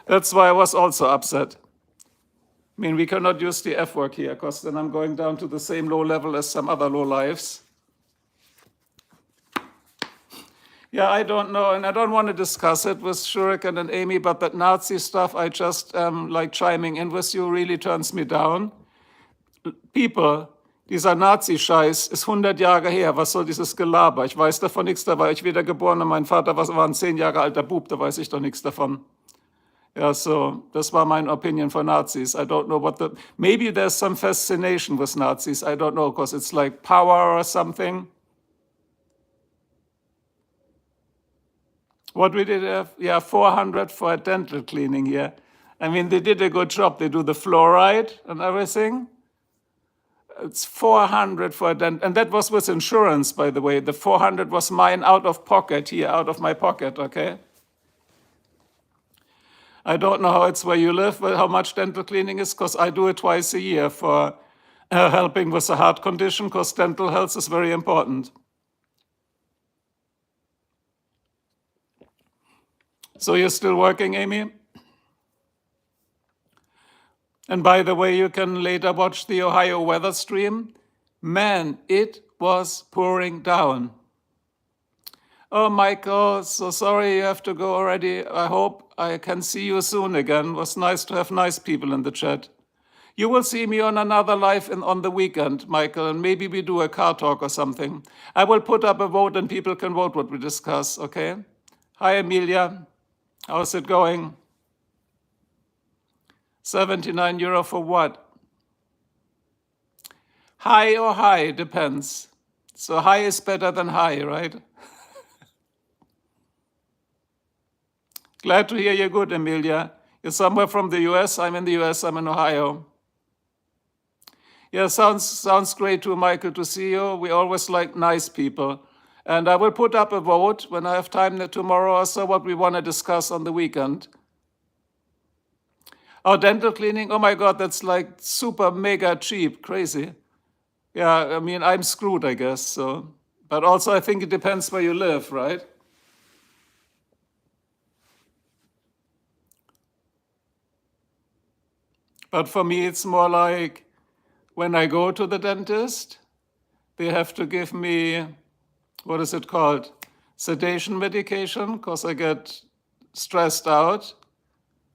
That's why I was also upset. I mean, we cannot use the F word here, because then I'm going down to the same low level as some other low lives. Yeah, I don't know, and I don't want to discuss it with Shuriken and Amy, but that Nazi stuff, I just like chiming in with you, really turns me down. People, dieser Nazi-Scheiß ist 100 Jahre her. Was soll dieses Gelaber? Ich weiß davon nichts, da war ich weder geboren und mein Vater war ein 10 Jahre alter Bub, da weiß ich doch nichts davon. Yeah, so das war my opinion for Nazis. I don't know what maybe there's some fascination with Nazis. I don't know, because it's like power or something. What we did have, yeah, 400 for a dental cleaning here. I mean, they did a good job. They do the fluoride and everything. It's 400 for a dent, and that was with insurance, by the way. The 400 was mine out of pocket here, out of my pocket, okay? I don't know how it's where you live, but how much dental cleaning is, because I do it twice a year for helping with a heart condition, because dental health is very important. So you're still working, Amy? And by the way, you can later watch the Ohio weather stream. Man, it was pouring down. Oh, Michael, so sorry you have to go already. I hope I can see you soon again. It was nice to have nice people in the chat. You will see me on another live on the weekend, Michael, and maybe we do a car talk or something. I will put up a vote and people can vote what we discuss, okay? Hi, Amelia. How's it going? 79 euro for what? High or high, depends. So high is better than high, right? Glad to hear you're good, Amelia. You're somewhere from the US. I'm in the US. I'm in Ohio. Yeah, sounds great too, Michael, to see you. We always like nice people. And I will put up a vote when I have time tomorrow or so what we want to discuss on the weekend. Oh, dental cleaning, oh my God, that's like super mega cheap, crazy. Yeah, I mean, I'm screwed, I guess, so. But also I think it depends where you live, right? But for me, it's more like when I go to the dentist, they have to give me, what is it called? Sedation medication, because I get stressed out,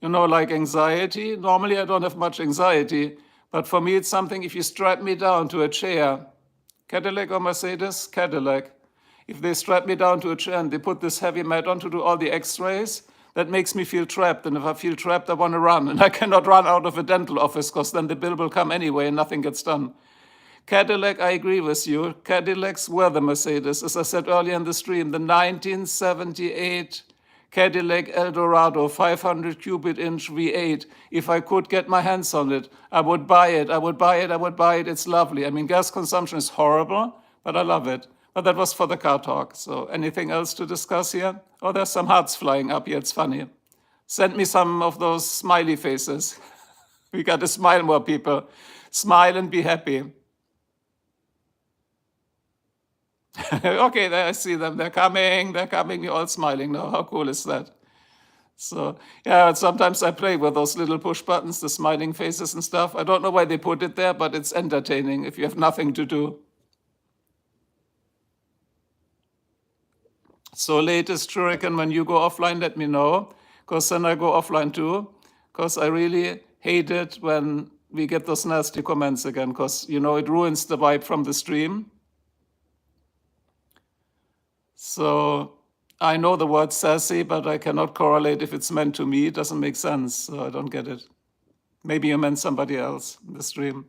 you know, like anxiety. Normally, I don't have much anxiety, but for me, it's something if you strap me down to a chair, Cadillac or Mercedes? Cadillac. If they strap me down to a chair and they put this heavy mat on to do all the x-rays, that makes me feel trapped. And if I feel trapped, I want to run. And I cannot run out of a dental office because then the bill will come anyway and nothing gets done. Cadillac, I agree with you. Cadillacs were the Mercedes. As I said earlier in the stream, the 1978 Cadillac Eldorado 500 cubic inch V8. If I could get my hands on it, I would buy it. I would buy it. I would buy it. It's lovely. I mean, gas consumption is horrible, but I love it. But that was for the car talk. So anything else to discuss here? Oh, there's some hearts flying up here. It's funny. Send me some of those smiley faces. We got to smile more, people. Smile and be happy. Okay, there I see them. They're coming. They're coming. We're all smiling now. How cool is that? So, yeah, sometimes I play with those little push buttons, the smiling faces and stuff. I don't know why they put it there, but it's entertaining if you have nothing to do. So latest Shuriken, when you go offline, let me know, because then I go offline too, because I really hate it when we get those nasty comments again, because, you know, it ruins the vibe from the stream. So I know the word sassy, but I cannot correlate if it's meant to me. It doesn't make sense, so I don't get it. Maybe you meant somebody else in the stream.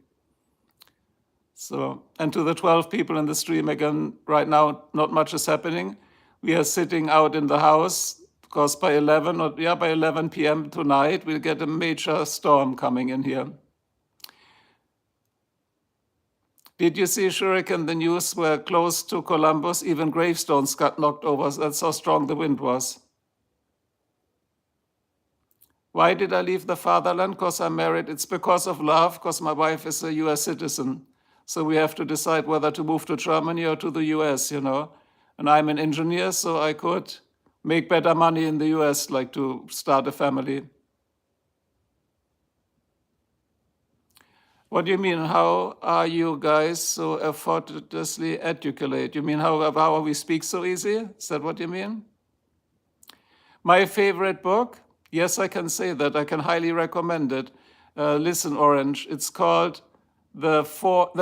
So, and to the 12 people in the stream, again, right now, not much is happening. We are sitting out in the house because by 11 p.m. tonight, we'll get a major storm coming in here. Did you see, Shuriken, the news where close to Columbus, even gravestones got knocked over? That's how strong the wind was. Why did I leave the fatherland? Because I'm married. It's because of love, because my wife is a US citizen. So we have to decide whether to move to Germany or to the US, you know. And I'm an engineer, so I could make better money in the US, like to start a family. What do you mean? How are you guys so effortlessly articulate? You mean how we speak so easy? Is that what you mean? My favorite book? Yes, I can say that. I can highly recommend it. Listen, Orange. It's called the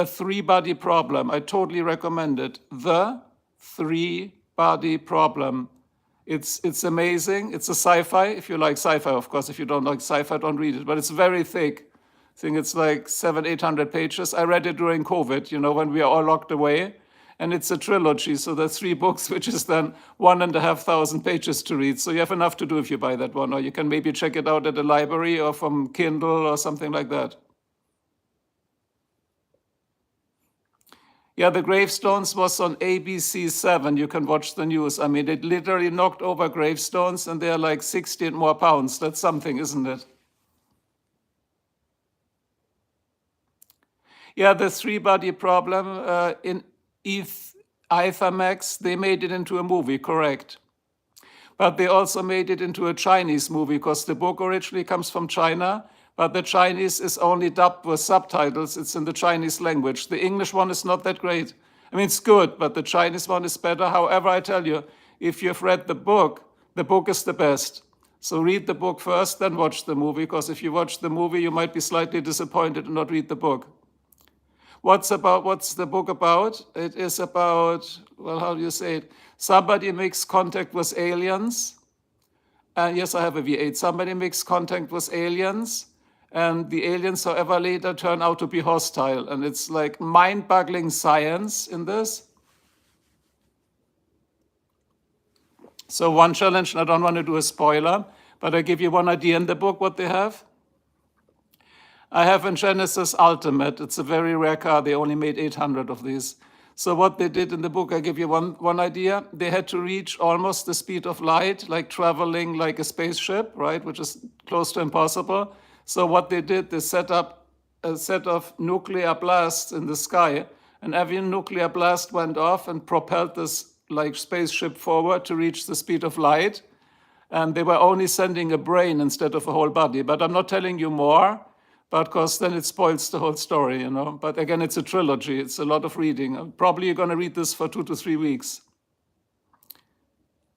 Three Body Problem. I totally recommend it. The Three Body Problem. It's amazing. It's a sci-fi. If you like sci-fi, of course. If you don't like sci-fi, don't read it. But it's very thick. I think it's like 700-800 pages. I read it during COVID, when we are all locked away. And it's a trilogy, so there's 3 books, which is then 1,500 pages to read. So you have enough to do if you buy that one, or you can maybe check it out at the library or from Kindle or something like that. Yeah, the gravestones was on ABC7. You can watch the news. I mean, it literally knocked over gravestones, and they're like 16 more pounds. That's something, isn't it? Yeah, the three-body problem in IFMX, they made it into a movie, correct. But they also made it into a Chinese movie because the book originally comes from China, but the Chinese is only dubbed with subtitles. It's in the Chinese language. The English one is not that great. I mean, it's good, but the Chinese one is better. However, I tell you, if you've read the book is the best. So read the book first, then watch the movie, because if you watch the movie, you might be slightly disappointed and not read the book. What's the book about? It is about, well, how do you say it? Somebody makes contact with aliens. And yes, I have a V8. Somebody makes contact with aliens, and the aliens, however, later turn out to be hostile. And it's like mind-boggling science in this. So one challenge, and I don't want to do a spoiler, but I give you one idea in the book what they have. I have a Genesis Ultimate. It's a very rare car. They only made 800 of these. So what they did in the book, I give you one idea. They had to reach almost the speed of light, like traveling like a spaceship, right, which is close to impossible. So what they did, they set up a set of nuclear blasts in the sky, and every nuclear blast went off and propelled this like spaceship forward to reach the speed of light. And they were only sending a brain instead of a whole body. But I'm not telling you more, because then it spoils the whole story, But again, it's a trilogy. It's a lot of reading. Probably you're going to read this for 2 to 3 weeks.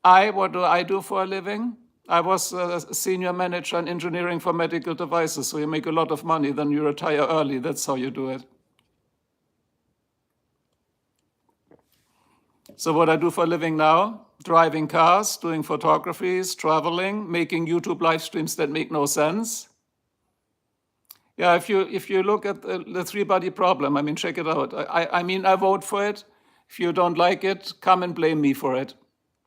What do I do for a living? I was a senior manager in engineering for medical devices, so you make a lot of money, then you retire early. That's how you do it. So what I do for a living now, driving cars, doing photographies, traveling, making YouTube live streams that make no sense. Yeah, if you look at the three-body problem, I mean, check it out. I mean, I vote for it. If you don't like it, come and blame me for it.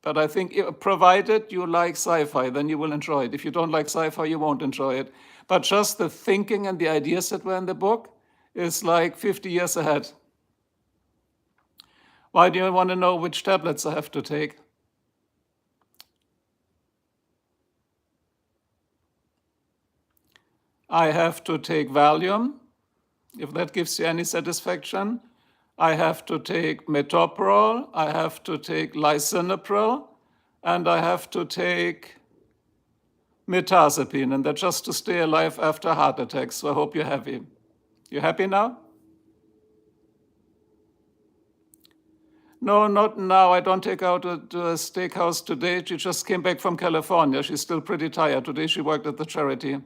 But I think provided you like sci-fi, then you will enjoy it. If you don't like sci-fi, you won't enjoy it. But just the thinking and the ideas that were in the book is like 50 years ahead. Why do you want to know which tablets I have to take? I have to take Valium, if that gives you any satisfaction. I have to take metoprolol, I have to take lisinopril, and I have to take mirtazapine, and that's just to stay alive after heart attacks. So I hope you're happy. You happy now? No, not now. I don't take her out to a steakhouse today. She just came back from California. She's still pretty tired. Today she worked at the charity.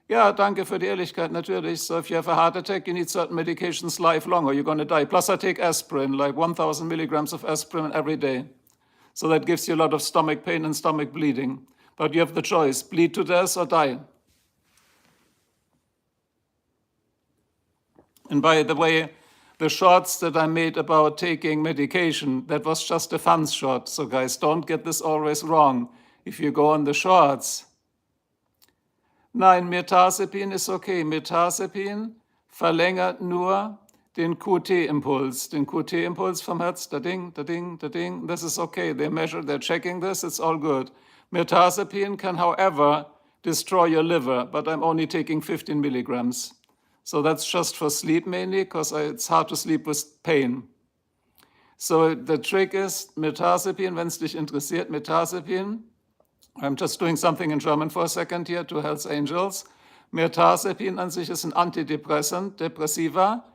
Ja, danke für die Ehrlichkeit, natürlich. So if you have a heart attack, you need certain medications lifelong or you're going to die. Plus I take aspirin, like 1,000 milligrams of aspirin every day. So that gives you a lot of stomach pain and stomach bleeding. But you have the choice, bleed to death or die. And by the way, the shorts that I made about taking medication, that was just a fun short. So guys, don't get this always wrong. If you go on the shorts, nein, Mirtazapin ist okay. Mirtazapin verlängert nur den QT-Impuls. Den QT-Impuls vom Herz, da ding, da ding, da ding. This is okay. They're checking this, it's all good. Mirtazapin can, however, destroy your liver, but I'm only taking 15 milligrams. So that's just for sleep mainly, because it's hard to sleep with pain. So the trick is Mirtazapin, wenn es dich interessiert, Mirtazapin. I'm just doing something in German for a second here to Hells Angels. Mirtazapin an sich ist ein Antidepressant, Depressiva,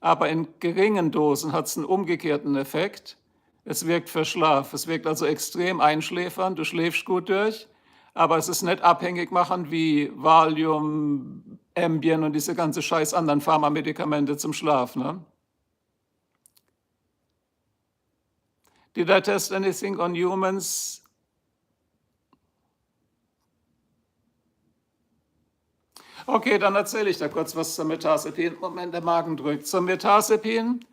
aber in geringen Dosen hat es einen umgekehrten Effekt. Es wirkt für Schlaf. Es wirkt also extrem einschläfernd. Du schläfst gut durch, aber es ist nicht abhängig machen wie Valium, Ambien und diese ganze scheiß anderen Pharmamedikamente zum Schlaf. Ne? Did I test anything on humans? Okay, dann erzähle ich da kurz was zum Mirtazapin. Moment, der Magen drückt. Zum Mirtazapin.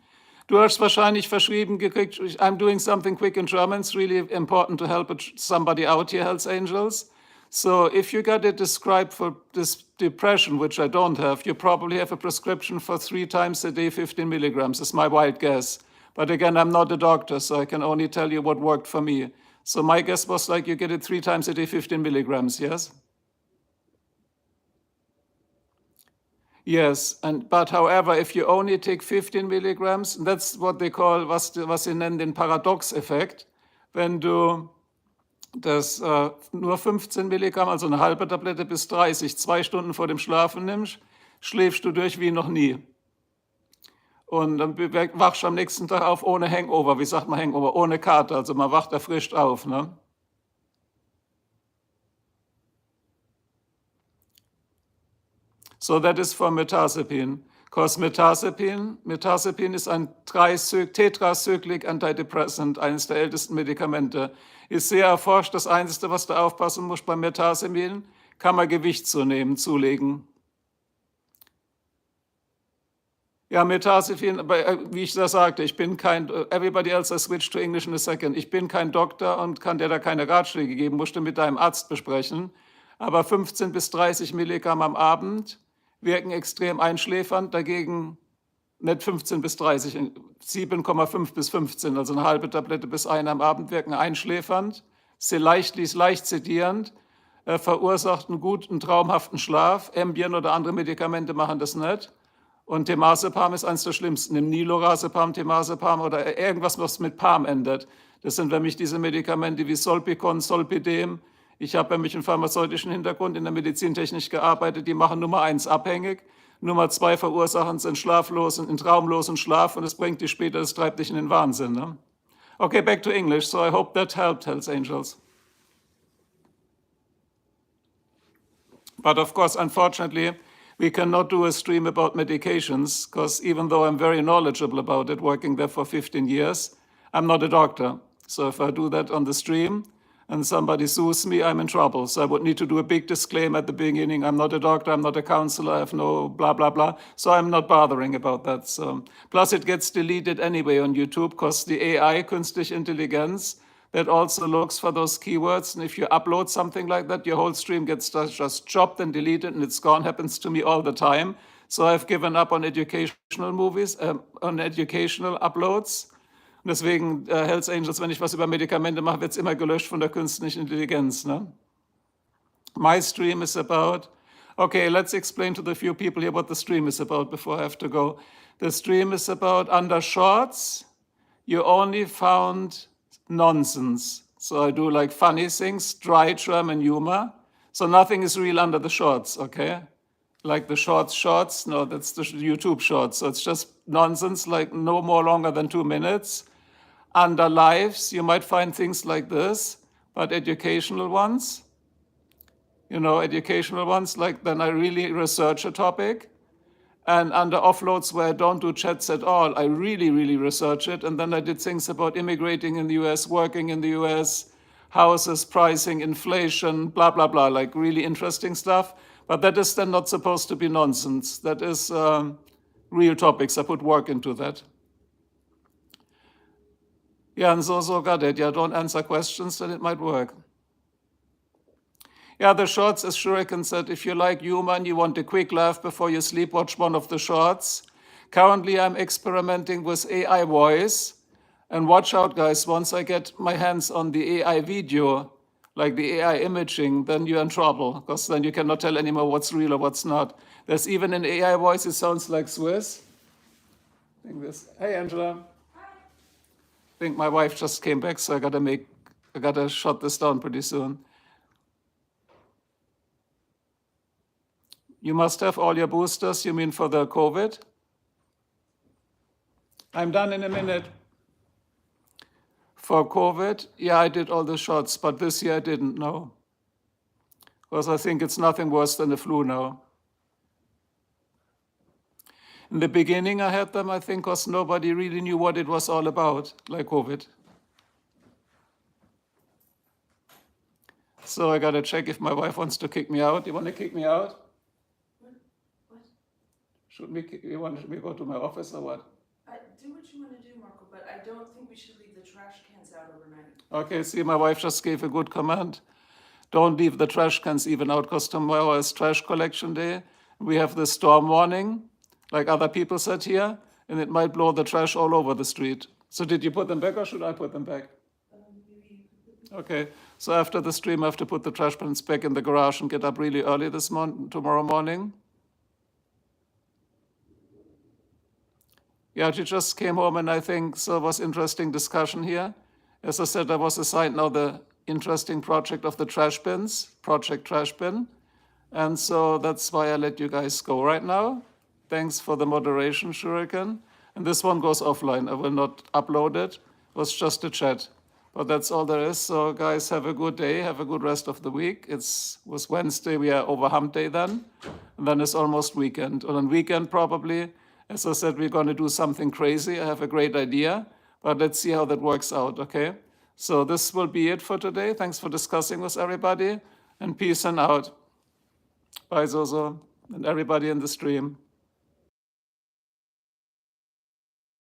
Du hast wahrscheinlich verschrieben gekriegt, I'm doing something quick in German. It's really important to help somebody out here, Hells Angels. So if you got it described for this depression, which I don't have, you probably have a prescription for 3 times a day, 15 milligrams, is my wild guess. But again, I'm not a doctor, so I can only tell you what worked for me. So my guess was like you get it 3 times a day, 15 milligrams, yes? Yes, but however, if you only take 15 milligrams, that's what they call, was sie nennen, den Paradox-Effekt. Wenn du das nur 15 Milligramm, also eine halbe Tablette bis 30, 2 Stunden vor dem Schlafen nimmst, schläfst du durch wie noch nie. Und dann wachst du am nächsten Tag auf ohne Hangover. Wie sagt man Hangover? Ohne Kater, also man wacht erfrischt auf. Ne? So that is for mirtazapine. Because mirtazapine ist ein Tetracyclic Antidepressant, eines der ältesten Medikamente. Ist sehr erforscht. Das Einzige, was du aufpassen musst beim Mirtazapin, kann man Gewicht zulegen. Ja, Mirtazapin, wie ich das sagte, ich bin kein, everybody else I switch to English in a second. Ich bin kein Doktor und kann dir da keine Ratschläge geben, musst du mit deinem Arzt besprechen. Aber 15 bis 30 Milligramm am Abend wirken extrem einschläfernd, dagegen nicht 15 bis 30, 7,5 bis 15, also eine halbe Tablette bis eine am Abend wirken einschläfernd, leicht sedierend, verursacht einen guten, traumhaften Schlaf. Ambien oder andere Medikamente machen das nicht. Und Temazepam ist eines der schlimmsten. Nimm Nilorazepam, Temazepam oder irgendwas, was mit Pam endet. Das sind für mich diese Medikamente wie Solpicon, Solpidem. Ich habe nämlich einen pharmazeutischen Hintergrund in der Medizintechnik gearbeitet. Die machen Nummer 1 abhängig. Nummer 2 verursachen einen traumlosen Schlaf und es bringt dich später, das treibt dich in den Wahnsinn. Ne? Okay, back to English. So I hope that helped, Hells Angels. But of course, unfortunately, we cannot do a stream about medications because even though I'm very knowledgeable about it, working there for 15 years, I'm not a doctor. So if I do that on the stream and somebody sues me, I'm in trouble. So I would need to do a big disclaimer at the beginning. I'm not a doctor, I'm not a counselor, I have no blah, blah, blah. So I'm not bothering about that. So, plus it gets deleted anyway on YouTube because the AI, künstliche Intelligenz, that also looks for those keywords. And if you upload something like that, your whole stream gets just chopped and deleted and it's gone. Happens to me all the time. So I've given up on educational movies, on educational uploads. Und deswegen, Hells Angels, wenn ich was über Medikamente mache, wird es immer gelöscht von der künstlichen Intelligenz. Ne? My stream is about, okay, let's explain to the few people here what the stream is about before I have to go. The stream is about under shorts, you only found nonsense. So I do like funny things, dry German humor. So nothing is real under the shorts, okay? Like the shorts, no, that's the YouTube shorts. So it's just nonsense, like no more longer than 2 minutes. Under lives, you might find things like this, but educational ones, like then I really research a topic. And under offloads where I don't do chats at all, I really, really research it. And then I did things about immigrating in the US, working in the US, houses, pricing, inflation, blah, blah, blah, like really interesting stuff. But that is then not supposed to be nonsense. That is real topics. I put work into that. Yeah, and so got it. Yeah, don't answer questions, then it might work. Yeah, the shorts, as Shuriken said, if you like humor and you want a quick laugh before you sleep, watch one of the shorts. Currently, I'm experimenting with AI voice. And watch out, guys, once I get my hands on the AI video, like the AI imaging, then you're in trouble, because then you cannot tell anymore what's real or what's not. There's even an AI voice, it sounds like Swiss. I think this. Hey, Angela. I think my wife just came back, so I gotta shut this down pretty soon. You must have all your boosters, you mean for the COVID? I'm done in a minute. For COVID, yeah, I did all the shots, but this year I didn't know. Because I think it's nothing worse than the flu now. In the beginning, I had them, I think, because nobody really knew what it was all about, like COVID. So I gotta check if my wife wants to kick me out. You want to kick me out? What? Should we go to my office or what? Do what you want to do, Marco, but I don't think we should leave the trash cans out overnight. Okay, see, my wife just gave a good command. Don't leave the trash cans even out, because tomorrow is trash collection day. We have the storm warning, like other people said here, and it might blow the trash all over the street. So did you put them back or should I put them back? Okay, so after the stream, I have to put the trash cans back in the garage and get up really early tomorrow morning. Yeah, she just came home, and I think so it was interesting discussion here. As I said, I was assigned now the interesting project of the trash bins, Project Trash Bin. And so that's why I let you guys go right now. Thanks for the moderation, Shuriken. And this one goes offline. I will not upload it. It was just a chat. But that's all there is. So guys, have a good day. Have a good rest of the week. Was Wednesday. We are over hump day then. And then it's almost weekend. And on weekend probably, as I said, we're going to do something crazy. I have a great idea. But let's see how that works out, okay? So this will be it for today. Thanks for discussing with everybody. And peace and out. Bye, Zozo, and everybody in the stream.